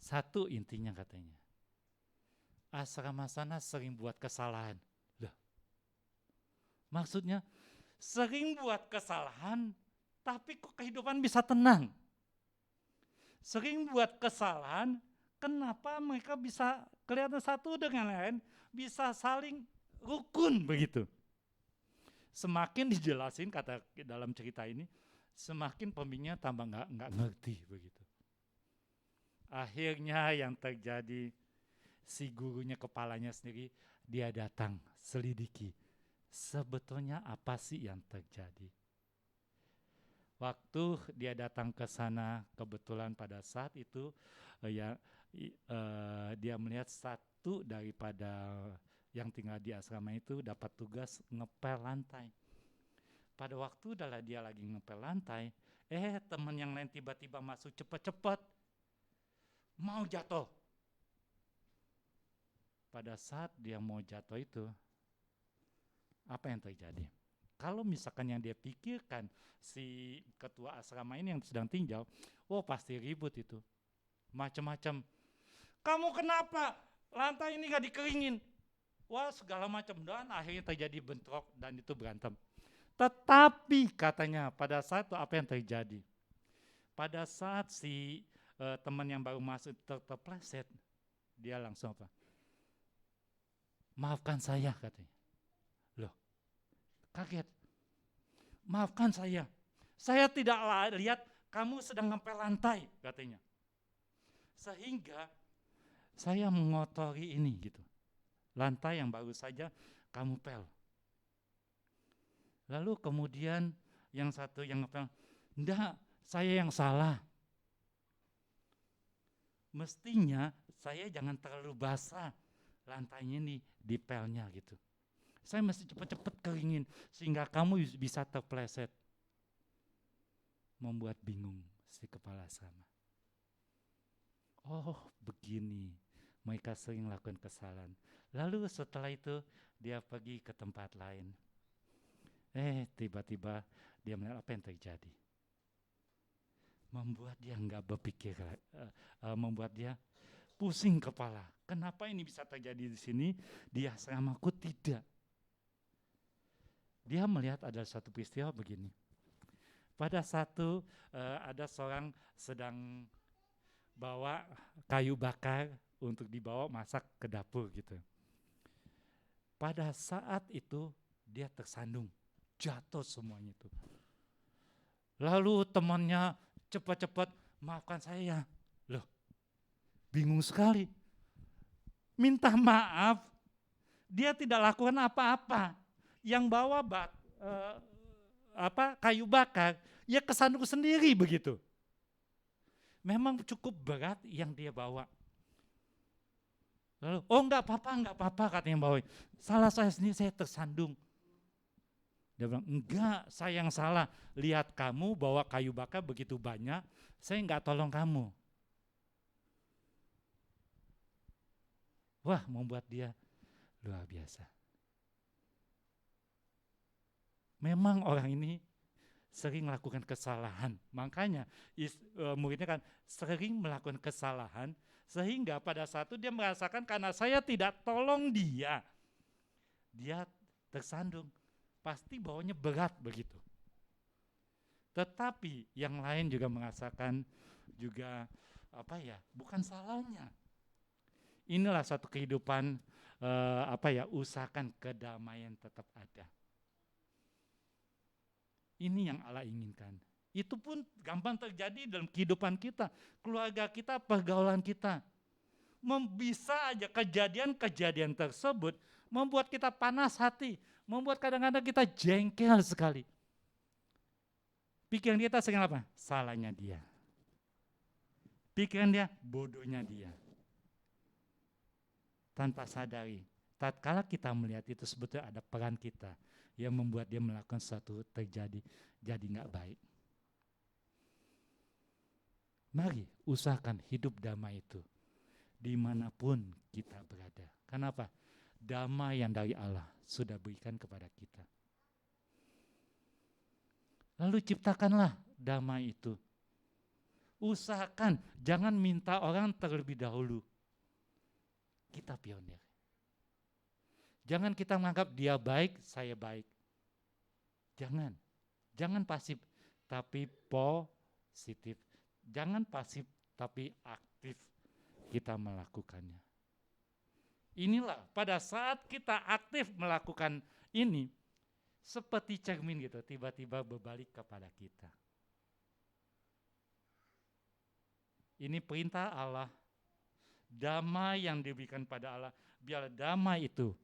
Satu intinya katanya, asrama sana sering buat kesalahan. Loh, maksudnya sering buat kesalahan, tapi kok kehidupan bisa tenang? Sering buat kesalahan, kenapa mereka bisa kelihatan satu dengan lain, bisa saling rukun begitu? Semakin dijelasin kata dalam cerita ini, semakin pembimbingnya tambah nggak ngerti begitu. Akhirnya yang terjadi, si gurunya kepalanya sendiri, dia datang selidiki. Sebetulnya apa sih yang terjadi? Waktu dia datang ke sana, kebetulan pada saat itu dia melihat satu daripada yang tinggal di asrama itu dapat tugas ngepel lantai. Pada waktu dia lagi ngepel lantai, teman yang lain tiba-tiba masuk cepat-cepat, mau jatuh. Pada saat dia mau jatuh itu, apa yang terjadi? Kalau misalkan yang dia pikirkan si ketua asrama ini yang sedang tinjau, pasti ribut itu, macam-macam. Kamu kenapa? Lantai ini gak dikeringin. Segala macam, dan akhirnya terjadi bentrok dan itu berantem. Tetapi katanya pada saat itu apa yang terjadi? Pada saat si teman yang baru masuk terpleset, dia langsung apa? Maafkan saya katanya. Loh, kaget. Maafkan saya tidak lihat kamu sedang ngepel lantai katanya. Sehingga saya mengotori ini gitu. Lantai yang baru saja kamu pel. Lalu kemudian yang satu yang ngepel, enggak, saya yang salah. Mestinya saya jangan terlalu basah lantainya nih di pelnya gitu. Saya mesti cepat-cepat keringin sehingga kamu bisa terpleset. Membuat bingung si kepala asrama. Oh begini, mereka sering lakukan kesalahan. Lalu setelah itu dia pergi ke tempat lain. Tiba-tiba dia melihat apa yang terjadi. Membuat dia nggak berpikir, membuat dia pusing kepala. Kenapa ini bisa terjadi di sini? Di asramaku tidak. Dia melihat ada satu peristiwa begini. Pada satu ada seorang sedang bawa kayu bakar untuk dibawa masak ke dapur gitu. Pada saat itu dia tersandung, jatuh semuanya itu. Lalu temannya cepat-cepat, maafkan saya. Loh, bingung sekali. Minta maaf, dia tidak lakukan apa-apa. Yang bawa kayu bakar, ya kesandung sendiri begitu. Memang cukup berat yang dia bawa. Lalu, enggak apa-apa katanya yang bawa. Salah saya sendiri, saya tersandung. Dia bilang, enggak, saya yang salah. Lihat kamu bawa kayu bakar begitu banyak, saya enggak tolong kamu. Wah, membuat dia luar biasa. Memang orang ini sering melakukan kesalahan. Makanya muridnya kan sering melakukan kesalahan, sehingga pada saat itu dia merasakan karena saya tidak tolong dia tersandung. Pasti bawanya berat begitu. Tetapi yang lain juga merasakan juga bukan salahnya. Inilah satu kehidupan usahakan kedamaian tetap ada. Ini yang Allah inginkan. Itu pun gampang terjadi dalam kehidupan kita, keluarga kita, pergaulan kita. Bisa aja kejadian-kejadian tersebut membuat kita panas hati, membuat kadang-kadang kita jengkel sekali. Pikiran kita sering apa? Salahnya dia. Pikiran dia, bodohnya dia. Tanpa sadari, tatkala kita melihat itu sebetulnya ada peran kita yang membuat dia melakukan sesuatu jadi nggak baik. Mari usahakan hidup damai itu dimanapun kita berada. Kenapa? Damai yang dari Allah sudah berikan kepada kita. Lalu ciptakanlah damai itu. Usahakan jangan minta orang terlebih dahulu. Kita pionir. Jangan kita menganggap dia baik, saya baik. Jangan pasif, tapi positif. Jangan pasif, tapi aktif kita melakukannya. Inilah pada saat kita aktif melakukan ini, seperti cermin gitu, tiba-tiba berbalik kepada kita. Ini perintah Allah, damai yang diberikan pada Allah, biar damai itu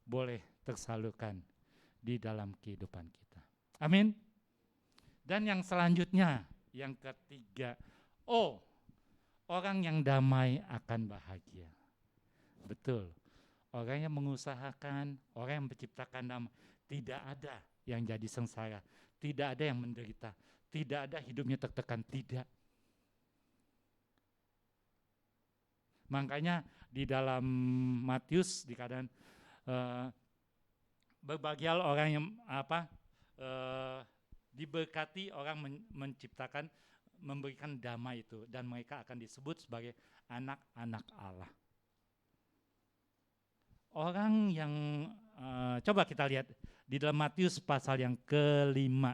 boleh tersalurkan di dalam kehidupan kita. Amin. Dan yang selanjutnya, yang ketiga, orang yang damai akan bahagia. Betul, orang yang mengusahakan, orang yang menciptakan damai, tidak ada yang jadi sengsara, tidak ada yang menderita, tidak ada hidupnya tertekan, tidak. Makanya di dalam Matius dikatakan berbahagialah orang yang diberkati orang menciptakan, memberikan damai itu, dan mereka akan disebut sebagai anak-anak Allah. Orang yang coba kita lihat di dalam Matius pasal yang ke-5.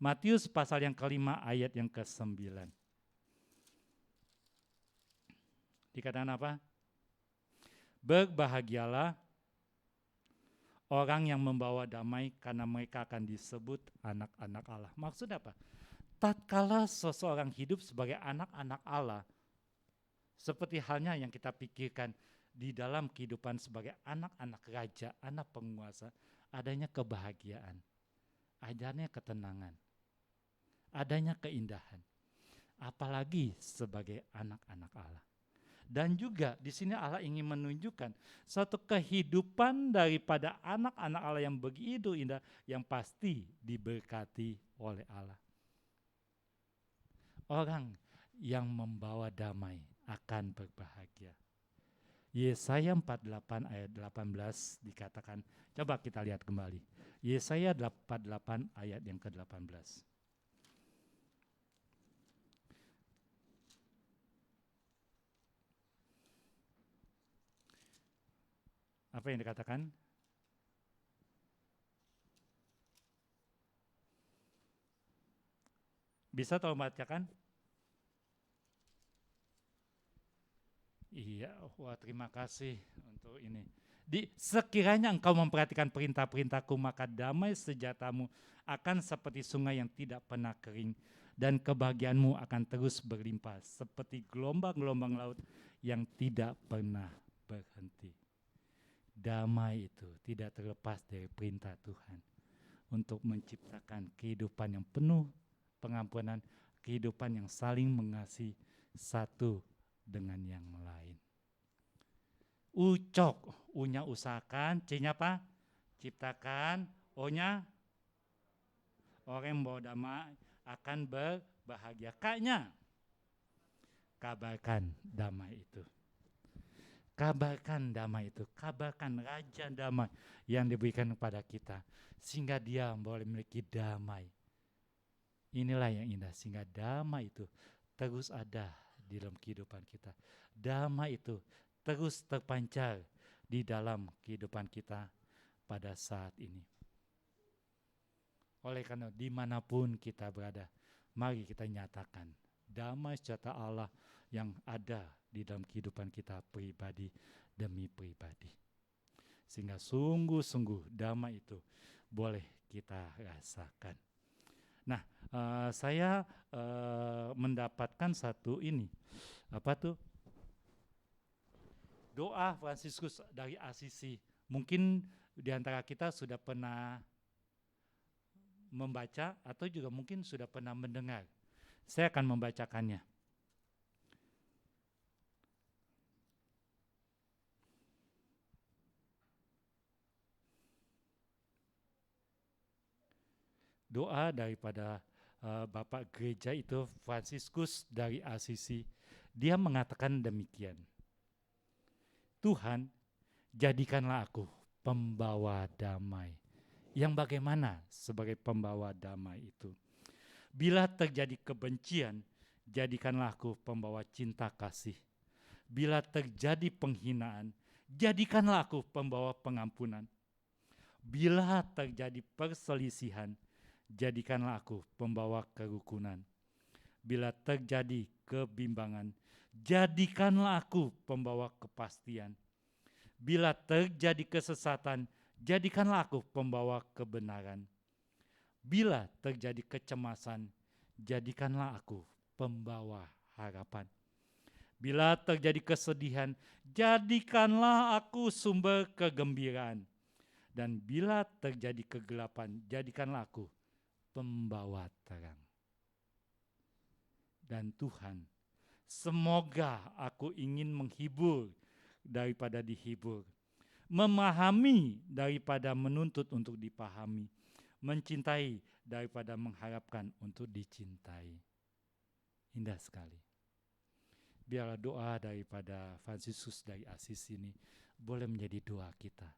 Matius pasal yang ke-5 ayat yang ke-9. Dikatakan apa? Berbahagialah orang yang membawa damai, karena mereka akan disebut anak-anak Allah. Maksud apa? Tatkala seseorang hidup sebagai anak-anak Allah, seperti halnya yang kita pikirkan di dalam kehidupan sebagai anak-anak raja, anak penguasa, adanya kebahagiaan, adanya ketenangan, adanya keindahan. Apalagi sebagai anak-anak Allah. Dan juga di sini Allah ingin menunjukkan suatu kehidupan daripada anak-anak Allah yang begitu indah, yang pasti diberkati oleh Allah. Orang yang membawa damai akan berbahagia. Yesaya 48 ayat 18 dikatakan, coba kita lihat kembali. Yesaya 48 ayat yang ke-18. Apa yang dikatakan? Bisa tolong bacakan? Iya, wah terima kasih untuk ini. Sekiranya engkau memperhatikan perintah-perintahku, maka damai sejahteramu akan seperti sungai yang tidak pernah kering, dan kebahagiaanmu akan terus berlimpah seperti gelombang-gelombang laut yang tidak pernah berhenti. Damai itu tidak terlepas dari perintah Tuhan untuk menciptakan kehidupan yang penuh pengampunan, kehidupan yang saling mengasihi satu dengan yang lain. Ucok, U-nya usahakan, C-nya apa? Ciptakan, O-nya orang yang membawa damai akan berbahagia. K-nya kabarkan damai itu. Kabarkan damai itu, kabarkan raja damai yang diberikan kepada kita, sehingga dia boleh memiliki damai. Inilah yang indah, sehingga damai itu terus ada di dalam kehidupan kita. Damai itu terus terpancar di dalam kehidupan kita pada saat ini. Oleh karena dimanapun kita berada, mari kita nyatakan damai sejahtera Allah yang ada di dalam kehidupan kita pribadi demi pribadi. Sehingga sungguh-sungguh damai itu boleh kita rasakan. Nah, saya mendapatkan satu ini, apa tuh? Doa Fransiskus dari Assisi. Mungkin di antara kita sudah pernah membaca atau juga mungkin sudah pernah mendengar. Saya akan membacakannya. Doa daripada Bapak Gereja itu Fransiskus dari Assisi. Dia mengatakan demikian. Tuhan, jadikanlah aku pembawa damai. Yang bagaimana sebagai pembawa damai itu? Bila terjadi kebencian, jadikanlah aku pembawa cinta kasih. Bila terjadi penghinaan, jadikanlah aku pembawa pengampunan. Bila terjadi perselisihan, jadikanlah aku pembawa kerukunan. Bila terjadi kebimbangan, jadikanlah aku pembawa kepastian. Bila terjadi kesesatan, jadikanlah aku pembawa kebenaran. Bila terjadi kecemasan, jadikanlah aku pembawa harapan. Bila terjadi kesedihan, jadikanlah aku sumber kegembiraan. Dan bila terjadi kegelapan, jadikanlah aku pembawa terang. Dan Tuhan, semoga aku ingin menghibur daripada dihibur, memahami daripada menuntut untuk dipahami, mencintai daripada mengharapkan untuk dicintai. Indah sekali. Biarlah doa daripada Fransiskus dari Asis ini boleh menjadi doa kita.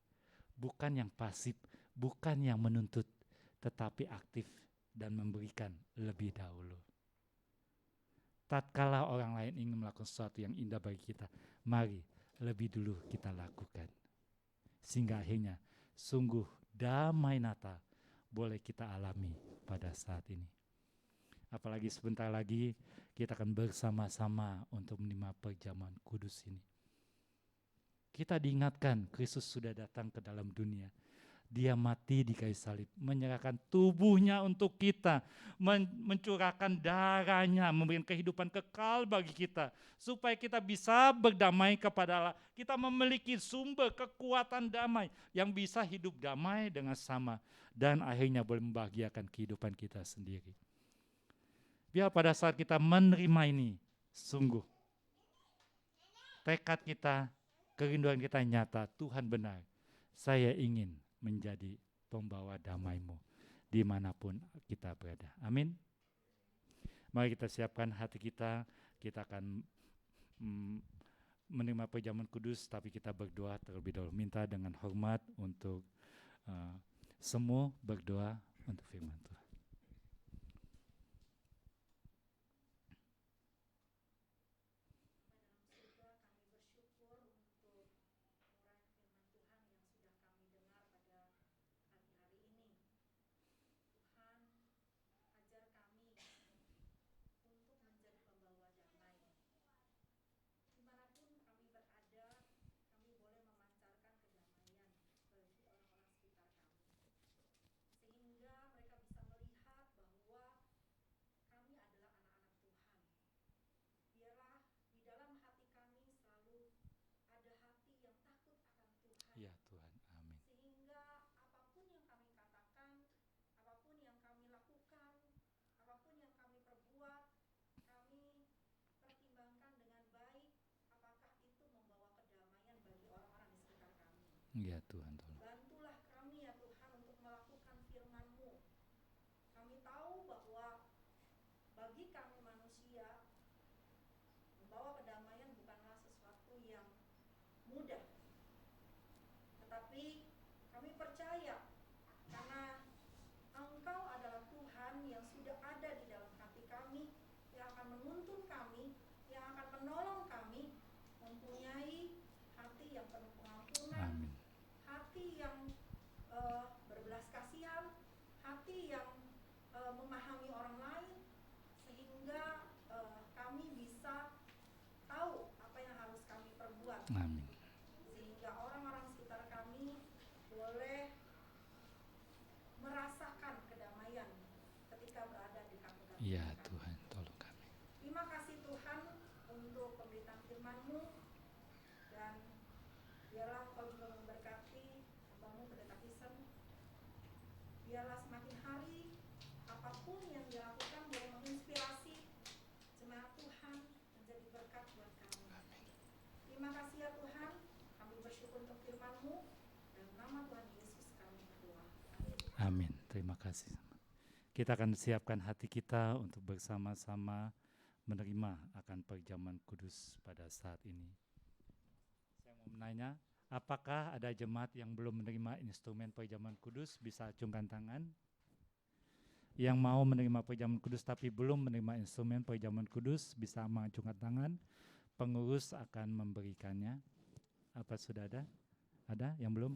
Bukan yang pasif, bukan yang menuntut, tetapi aktif dan memberikan lebih dahulu. Tatkala orang lain ingin melakukan sesuatu yang indah bagi kita, mari lebih dulu kita lakukan. Sehingga akhirnya sungguh damai Natal boleh kita alami pada saat ini. Apalagi sebentar lagi kita akan bersama-sama untuk menerima perjamuan kudus ini. Kita diingatkan Kristus sudah datang ke dalam dunia. Dia mati di kayu salib, menyerahkan tubuhnya untuk kita, mencurahkan darahnya, memberikan kehidupan kekal bagi kita, supaya kita bisa berdamai kepada Allah. Kita memiliki sumber kekuatan damai yang bisa hidup damai dengan sama, dan akhirnya boleh membahagiakan kehidupan kita sendiri. Biar pada saat kita menerima ini, sungguh tekad kita, kerinduan kita nyata, Tuhan benar, saya ingin menjadi pembawa damai-Mu dimanapun kita berada. Amin. Mari kita siapkan hati kita akan menerima perjamuan kudus, tapi kita berdoa terlebih dahulu. Minta dengan hormat untuk semua berdoa untuk firman Tuhan. Ya Tuhan, amin. Sehingga apapun yang kami katakan, apapun yang kami lakukan, apapun yang kami perbuat, kami pertimbangkan dengan baik apakah itu membawa kedamaian bagi orang-orang di sekitar kami. Ya Tuhan, tolong. Bantulah kami ya Tuhan untuk melakukan firman-Mu. Kami tahu bahwa bagi kami manusia, membawa kedamaian bukanlah sesuatu yang mudah. Tetapi kami percaya karena Engkau adalah Tuhan yang sudah ada di dalam hati kami, yang akan menuntun kami, yang akan menolong kami mempunyai hati yang penuh pengampunan, Amin. hati yang berbelas kasihan, hati yang memahami orang lain, sehingga kami bisa tahu apa yang harus kami perbuat. Amin. Sehingga orang-orang sekitar kami boleh merasakan kedamaian ketika berada di dekat-dekat Ya kami. Tuhan, tolong kami. Terima kasih Tuhan untuk pemberitaan firman-Mu, dan biarlah Kau juga memberkati hamba-Mu Pendeta Kisen. Biarlah semakin hari apapun yang dilakukan boleh menginspirasi jemaat Tuhan menjadi berkat buat kami. Terima kasih ya Tuhan, kami bersyukur untuk firman-Mu, dan nama Tuhan Yesus kami berdoa. Amin. Terima kasih. Kita akan siapkan hati kita untuk bersama-sama menerima akan perjamuan kudus pada saat ini. Saya mau menanya, apakah ada jemaat yang belum menerima instrumen perjamuan kudus? Bisa acungkan tangan. Yang mau menerima perjamuan kudus tapi belum menerima instrumen perjamuan kudus bisa mengacungkan tangan. Pengurus akan memberikannya. Apa sudah ada? Ada yang belum?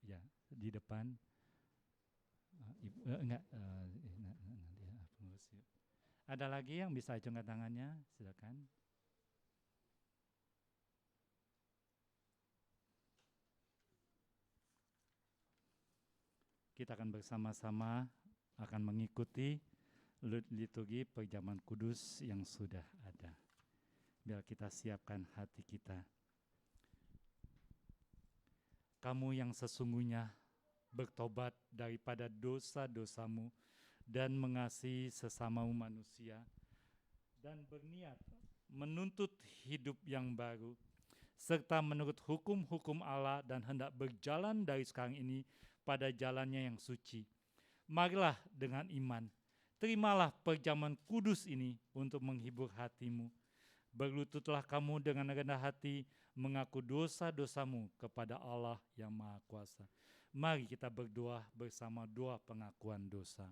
Ya, di depan. Enggak. Pengurus. Ada lagi yang bisa acungkan tangannya? Silakan. Kita akan bersama-sama akan mengikuti liturgi perjamuan kudus yang sudah ada. Biar kita siapkan hati kita. Kamu yang sesungguhnya bertobat daripada dosa-dosamu dan mengasihi sesamamu manusia dan berniat menuntut hidup yang baru serta menurut hukum-hukum Allah dan hendak berjalan dari sekarang ini pada jalannya yang suci. Marilah dengan iman, terimalah perjamuan kudus ini untuk menghibur hatimu. Berlututlah kamu dengan rendah hati, mengaku dosa-dosamu kepada Allah yang Maha Kuasa. Mari kita berdoa bersama doa pengakuan dosa.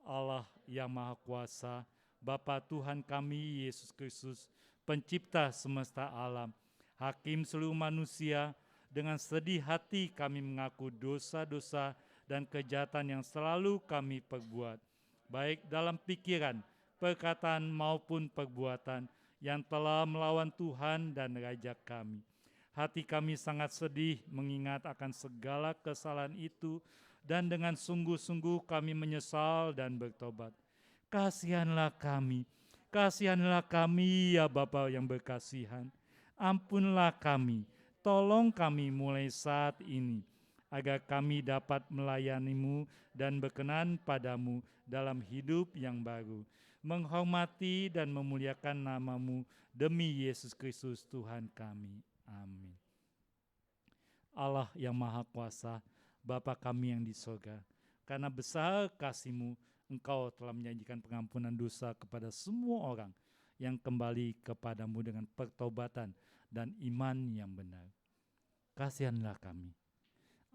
Allah yang Maha Kuasa, Bapa Tuhan kami Yesus Kristus, pencipta semesta alam, hakim seluruh manusia, dengan sedih hati kami mengaku dosa-dosa dan kejahatan yang selalu kami perbuat, baik dalam pikiran, perkataan maupun perbuatan yang telah melawan Tuhan dan Raja kami. Hati kami sangat sedih mengingat akan segala kesalahan itu dan dengan sungguh-sungguh kami menyesal dan bertobat. Kasihanlah kami ya Bapa yang berkasihan. Ampunlah kami, tolong kami mulai saat ini, agar kami dapat melayanimu dan berkenan padamu dalam hidup yang baru, menghormati dan memuliakan namamu demi Yesus Kristus Tuhan kami. Amin. Allah yang Maha Kuasa, Bapa kami yang di sorga, karena besar kasih-Mu, Engkau telah menjanjikan pengampunan dosa kepada semua orang yang kembali kepadamu dengan pertobatan dan iman yang benar. Kasihanlah kami.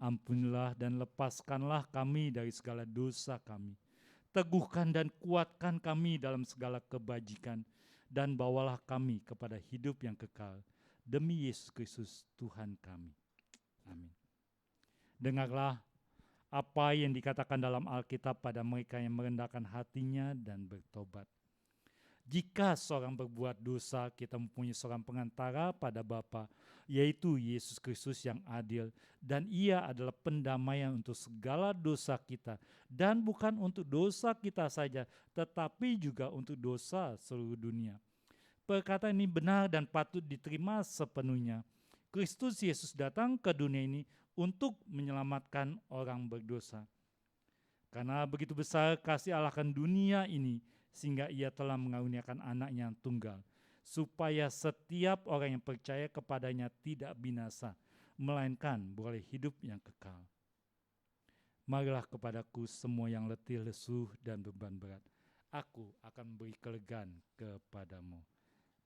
Ampunilah dan lepaskanlah kami dari segala dosa kami. Teguhkan dan kuatkan kami dalam segala kebajikan, dan bawalah kami kepada hidup yang kekal. Demi Yesus Kristus Tuhan kami. Amin. Dengarlah apa yang dikatakan dalam Alkitab pada mereka yang merendahkan hatinya dan bertobat. Jika seorang berbuat dosa, kita mempunyai seorang pengantara pada Bapa, yaitu Yesus Kristus yang adil, dan Ia adalah pendamaian untuk segala dosa kita, dan bukan untuk dosa kita saja, tetapi juga untuk dosa seluruh dunia. Perkataan ini benar dan patut diterima sepenuhnya. Kristus Yesus datang ke dunia ini untuk menyelamatkan orang berdosa. Karena begitu besar kasih Allah akan dunia ini, sehingga Ia telah mengaruniakan anaknya yang tunggal, supaya setiap orang yang percaya kepadanya tidak binasa, melainkan boleh hidup yang kekal. Marilah kepadaku semua yang letih, lesu, dan beban berat. Aku akan memberi kelegaan kepadamu.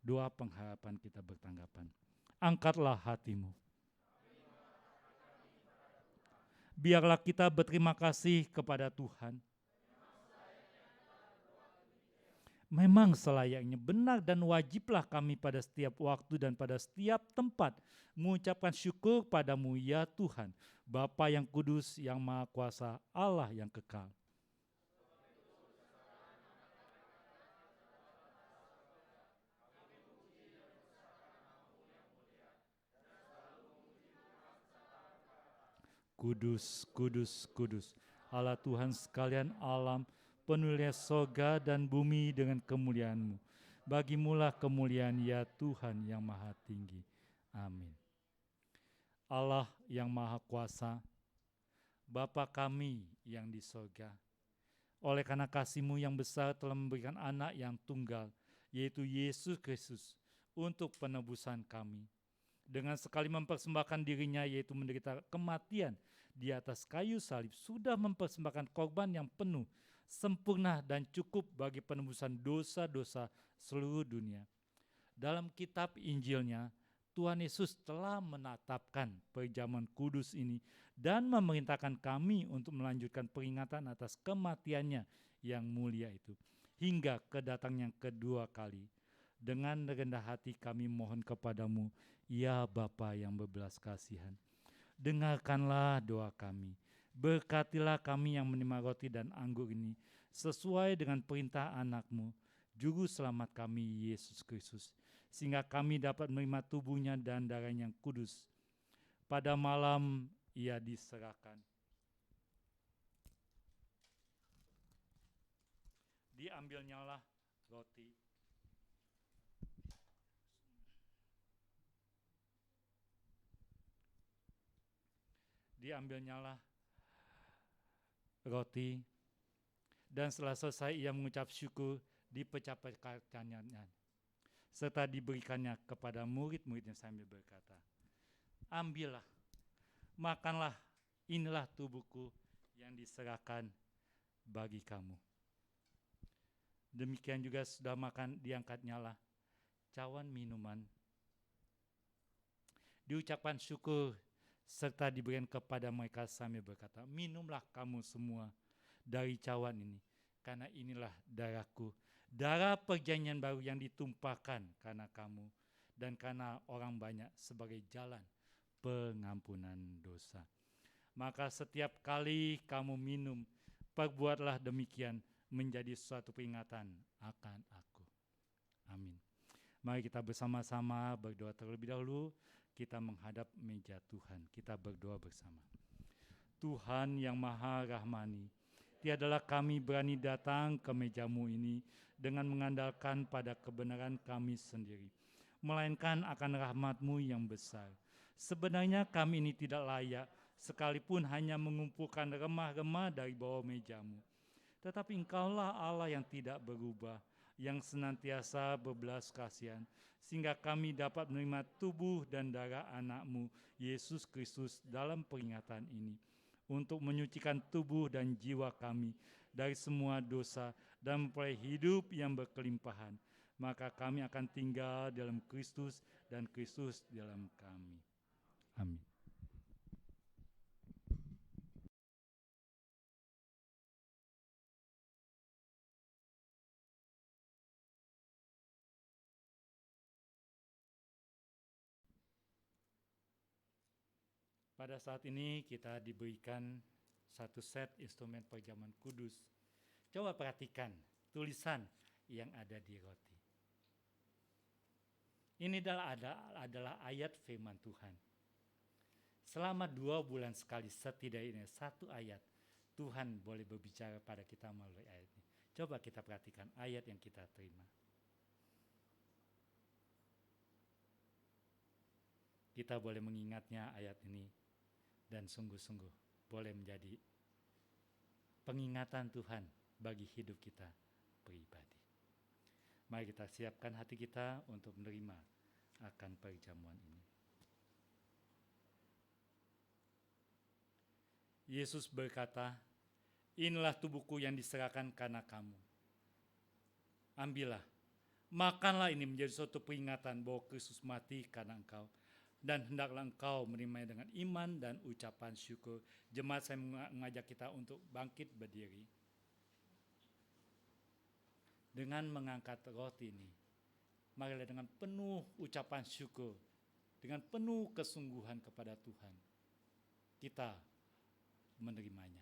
Doa pengharapan kita bertanggapan. Angkatlah hatimu. Biarlah kita berterima kasih kepada Tuhan. Memang selayaknya, benar dan wajiblah kami pada setiap waktu dan pada setiap tempat mengucapkan syukur padamu ya Tuhan, Bapa yang kudus, yang Maha Kuasa, Allah yang kekal. Kudus, kudus, kudus, Allah Tuhan sekalian alam, penulis sorga dan bumi dengan kemuliaan-Mu. Bagimulah kemuliaan ya Tuhan yang maha tinggi. Amin. Allah yang maha kuasa, Bapa kami yang di sorga, oleh karena kasih-Mu yang besar telah memberikan anak yang tunggal, yaitu Yesus Kristus, untuk penebusan kami. Dengan sekali mempersembahkan dirinya, yaitu menderita kematian di atas kayu salib, sudah mempersembahkan korban yang penuh, sempurna dan cukup bagi penebusan dosa-dosa seluruh dunia. Dalam kitab Injilnya, Tuhan Yesus telah menetapkan perjamuan kudus ini dan memerintahkan kami untuk melanjutkan peringatan atas kematiannya yang mulia itu hingga kedatangan yang kedua kali. Dengan rendah hati kami mohon kepadamu, ya Bapa yang berbelas kasihan, dengarkanlah doa kami. Berkatilah kami yang menerima roti dan anggur ini sesuai dengan perintah anak-Mu, Juru Selamat kami Yesus Kristus, sehingga kami dapat menerima tubuhnya dan darahnya yang kudus. Pada malam ia diserahkan. Diambilnyalah roti. Diambilnyalah roti, dan setelah selesai ia mengucap syukur, dipecah-pecahkannya, serta diberikannya kepada murid-muridnya sambil berkata, ambillah, makanlah, inilah tubuhku yang diserahkan bagi kamu. Demikian juga sudah makan, diangkatnyalah cawan minuman, diucapkan syukur, serta diberikan kepada mereka sambil berkata, minumlah kamu semua dari cawan ini, karena inilah darahku, darah perjanjian baru yang ditumpahkan karena kamu dan karena orang banyak sebagai jalan pengampunan dosa. Maka setiap kali kamu minum, perbuatlah demikian menjadi suatu peringatan akan aku. Amin. Mari kita bersama-sama berdoa terlebih dahulu. Kita menghadap meja Tuhan. Kita berdoa bersama. Tuhan yang maha rahmani, tiadalah kami berani datang ke meja-Mu ini dengan mengandalkan pada kebenaran kami sendiri, melainkan akan rahmat-Mu yang besar. Sebenarnya kami ini tidak layak, sekalipun hanya mengumpulkan remah-remah dari bawah meja-Mu. Tetapi Engkaulah Allah yang tidak berubah, yang senantiasa berbelas kasihan, sehingga kami dapat menerima tubuh dan darah anak-Mu, Yesus Kristus, dalam peringatan ini, untuk menyucikan tubuh dan jiwa kami dari semua dosa dan memperoleh hidup yang berkelimpahan. Maka kami akan tinggal dalam Kristus dan Kristus dalam kami. Amin. Pada saat ini kita diberikan satu set instrumen perjamuan kudus. Coba perhatikan tulisan yang ada di roti. Ini adalah ayat firman Tuhan. Selama 2 bulan sekali, setidaknya satu ayat, Tuhan boleh berbicara pada kita melalui ayat ini. Coba kita perhatikan ayat yang kita terima. Kita boleh mengingatnya ayat ini, dan sungguh-sungguh boleh menjadi pengingatan Tuhan bagi hidup kita pribadi. Mari kita siapkan hati kita untuk menerima akan perjamuan ini. Yesus berkata, inilah tubuhku yang diserahkan karena kamu. Ambillah, makanlah, ini menjadi suatu peringatan bahwa Kristus mati karena engkau. Dan hendaklah engkau menerimanya dengan iman dan ucapan syukur. Jemaat, saya mengajak kita untuk bangkit berdiri. Dengan mengangkat roti ini, marilah dengan penuh ucapan syukur, dengan penuh kesungguhan kepada Tuhan, kita menerimanya.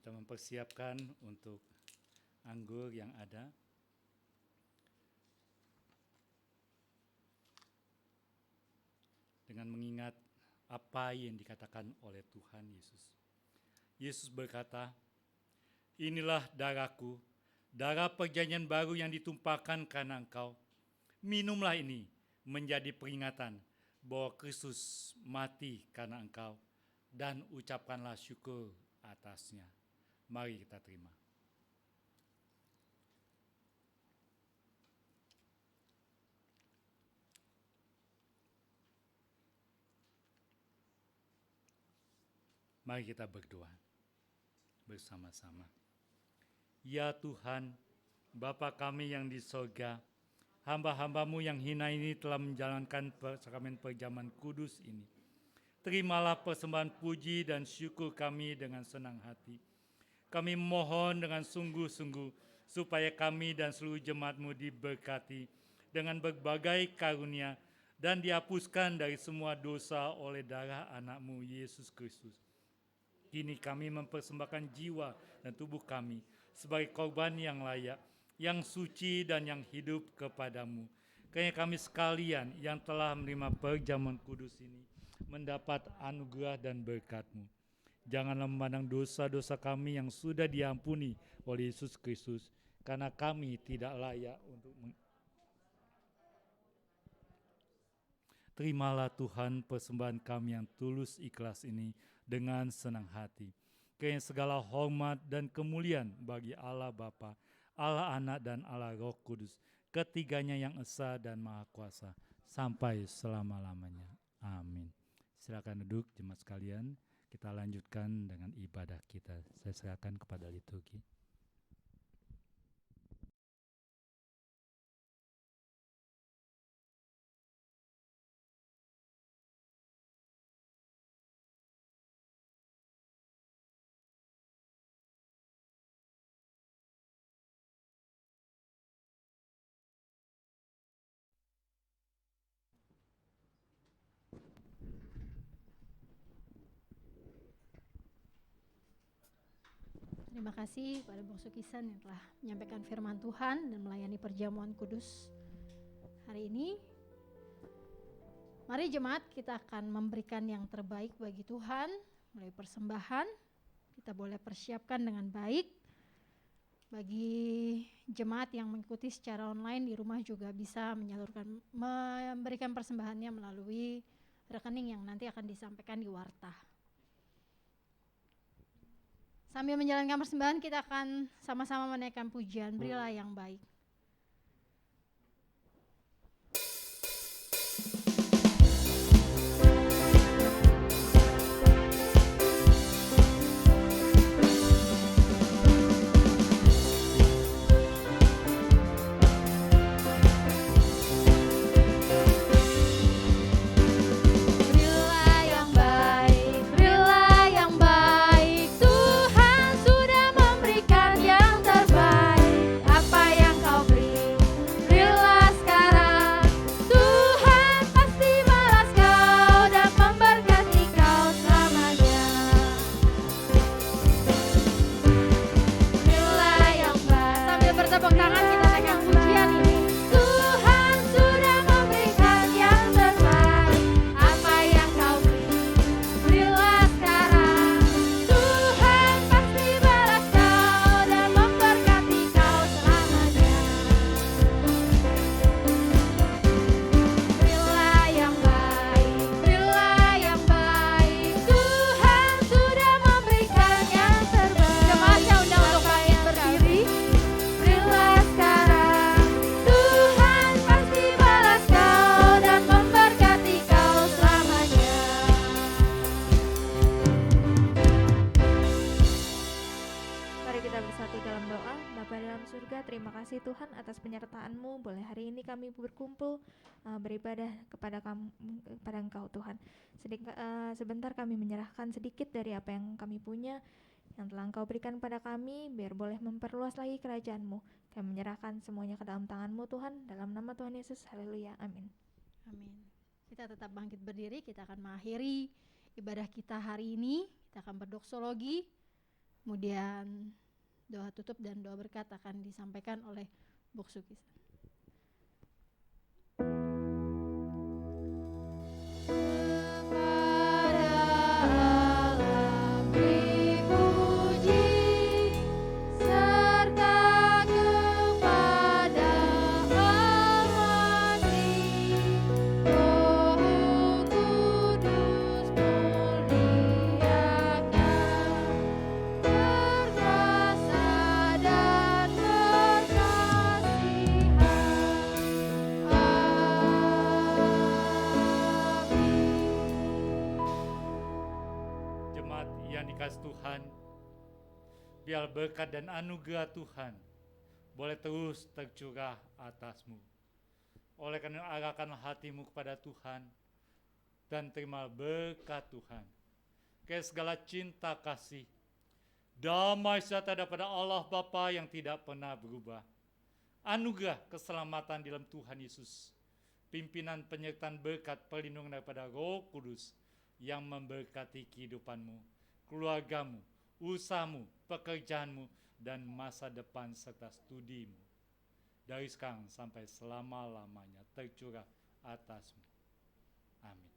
Kita mempersiapkan untuk anggur yang ada. Dengan mengingat apa yang dikatakan oleh Tuhan Yesus. Yesus berkata, inilah darahku, darah perjanjian baru yang ditumpahkan karena engkau. Minumlah ini menjadi peringatan bahwa Kristus mati karena engkau, dan ucapkanlah syukur atasnya. Mari kita terima. Mari kita berdoa bersama-sama. Ya Tuhan, Bapa kami yang di sorga, hamba-hambamu yang hina ini telah menjalankan sakramen perjamuan kudus ini. Terimalah persembahan puji dan syukur kami dengan senang hati. Kami mohon dengan sungguh-sungguh supaya kami dan seluruh jemaat-Mu diberkati dengan berbagai karunia dan dihapuskan dari semua dosa oleh darah anak-Mu Yesus Kristus. Kini kami mempersembahkan jiwa dan tubuh kami sebagai korban yang layak, yang suci dan yang hidup kepadamu. Karena kami sekalian yang telah menerima perjamuan kudus ini mendapat anugerah dan berkat-Mu. Janganlah memandang dosa-dosa kami yang sudah diampuni oleh Yesus Kristus, karena kami tidak layak untuk Terimalah Tuhan persembahan kami yang tulus ikhlas ini dengan senang hati. Kiranya segala hormat dan kemuliaan bagi Allah Bapa, Allah Anak dan Allah Roh Kudus, ketiganya yang esa dan maha kuasa, sampai selama-lamanya. Amin. Silakan duduk jemaat sekalian, kita lanjutkan dengan ibadah kita. Saya serahkan kepada liturgi. Terima kasih kepada Bungsu Kisan yang telah menyampaikan firman Tuhan dan melayani perjamuan kudus hari ini. Mari jemaat, kita akan memberikan yang terbaik bagi Tuhan melalui persembahan. Kita boleh persiapkan dengan baik. Bagi jemaat yang mengikuti secara online di rumah juga bisa memberikan persembahannya melalui rekening yang nanti akan disampaikan di warta. Sambil menjalankan persembahan, kita akan sama-sama menaikkan pujian, Berilah yang baik. Tuhan atas penyertaan-Mu, boleh hari ini kami berkumpul beribadah kepada Engkau Tuhan. Sebentar kami menyerahkan sedikit dari apa yang kami punya, yang telah Engkau berikan kepada kami, biar boleh memperluas lagi kerajaan-Mu. Kami menyerahkan semuanya ke dalam tangan-Mu Tuhan, dalam nama Tuhan Yesus, haleluya, amin. Amin. Kita tetap bangkit berdiri, kita akan mengakhiri ibadah kita hari ini. Kita akan berdoksologi, kemudian doa tutup dan doa berkat akan disampaikan oleh Bungsu Kisan. Terima Tuhan, biar berkat dan anugerah Tuhan boleh terus tercurah atasmu. Oleh karena arahkanlah hatimu kepada Tuhan dan terima berkat Tuhan. Ke segala cinta kasih, damai sejahtera daripada Allah Bapa yang tidak pernah berubah, anugerah keselamatan di dalam Tuhan Yesus, pimpinan penyertaan berkat perlindungan daripada Roh Kudus yang memberkati kehidupanmu, keluargamu, usahamu, pekerjaanmu, dan masa depan serta studimu. Dari sekarang sampai selama-lamanya tercurah atasmu. Amin.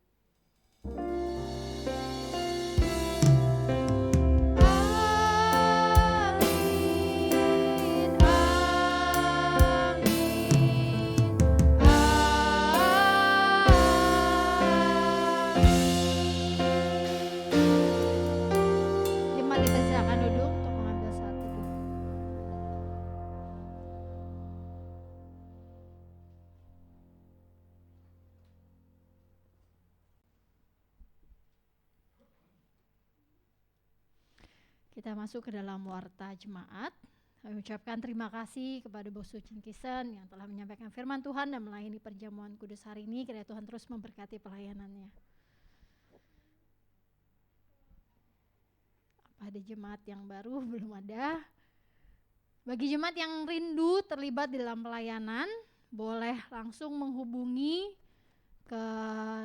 Jemaat dipersilakan duduk untuk mengambil saat teduh. Kita masuk ke dalam warta jemaat. Kami ucapkan terima kasih kepada Bosu Cinkisen yang telah menyampaikan firman Tuhan dan melayani perjamuan kudus hari ini. Kiranya Tuhan terus memberkati pelayanannya. Apa ada jemaat yang baru? Belum ada. Bagi jemaat yang rindu terlibat di dalam pelayanan, boleh langsung menghubungi ke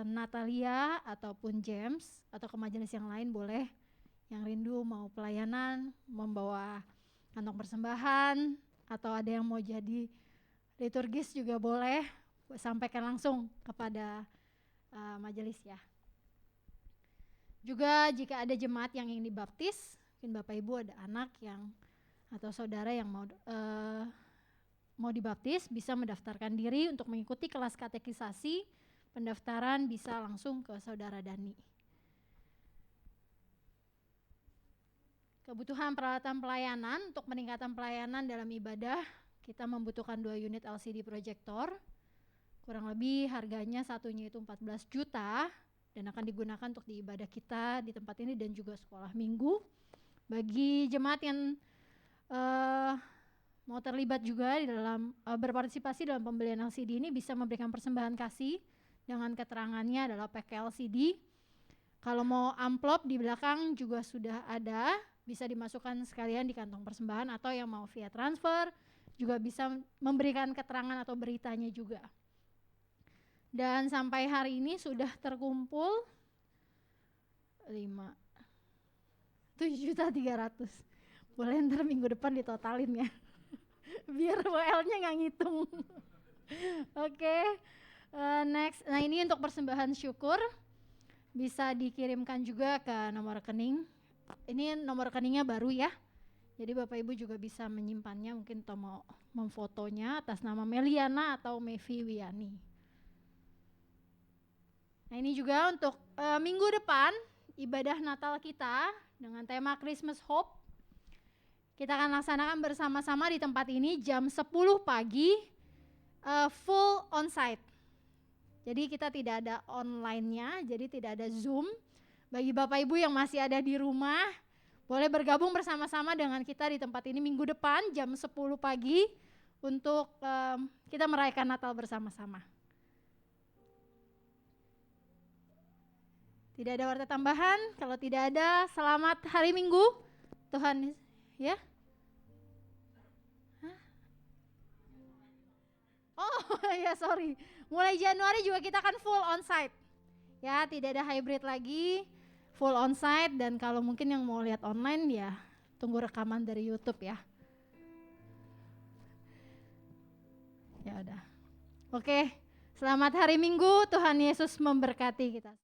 Natalia ataupun James atau ke majelis yang lain boleh. Yang rindu mau pelayanan, membawa kantong persembahan, atau ada yang mau jadi liturgis juga boleh, sampaikan langsung kepada majelis ya. Juga jika ada jemaat yang ingin dibaptis, mungkin Bapak Ibu ada anak yang atau saudara yang mau dibaptis, bisa mendaftarkan diri untuk mengikuti kelas katekisasi. Pendaftaran bisa langsung ke Saudara Dani. Kebutuhan peralatan pelayanan, untuk peningkatan pelayanan dalam ibadah, kita membutuhkan 2 unit LCD projector. Kurang lebih harganya satunya itu 14 juta dan akan digunakan untuk di ibadah kita di tempat ini dan juga sekolah minggu. Bagi jemaat yang mau terlibat juga di dalam berpartisipasi dalam pembelian LCD ini, bisa memberikan persembahan kasih dengan keterangannya adalah pakai LCD. Kalau mau amplop di belakang juga sudah ada, bisa dimasukkan sekalian di kantong persembahan, atau yang mau via transfer juga bisa memberikan keterangan atau beritanya juga. Dan sampai hari ini sudah terkumpul 7.300.000. Boleh ntar minggu depan ditotalin ya. Biar WL-nya nggak ngitung. Oke, next. Nah, ini untuk persembahan syukur bisa dikirimkan juga ke nomor rekening. Ini nomor rekeningnya baru ya. Jadi Bapak Ibu juga bisa menyimpannya, mungkin atau mau memfotonya atas nama Meliana atau Mevi Wiani. Nah, ini juga untuk minggu depan ibadah Natal kita dengan tema Christmas Hope. Kita akan laksanakan bersama-sama di tempat ini jam 10 pagi, full onsite. Jadi kita tidak ada online-nya, jadi tidak ada Zoom. Bagi Bapak Ibu yang masih ada di rumah, boleh bergabung bersama-sama dengan kita di tempat ini minggu depan jam 10 pagi untuk kita merayakan Natal bersama-sama. Tidak ada warta tambahan, kalau tidak ada, selamat hari Minggu. Tuhan, ya? Hah? Oh ya sorry, mulai Januari juga kita akan full onsite. Ya, tidak ada hybrid lagi, full onsite. Dan kalau mungkin yang mau lihat online ya tunggu rekaman dari YouTube ya. Ya udah. Oke, selamat hari Minggu, Tuhan Yesus memberkati kita.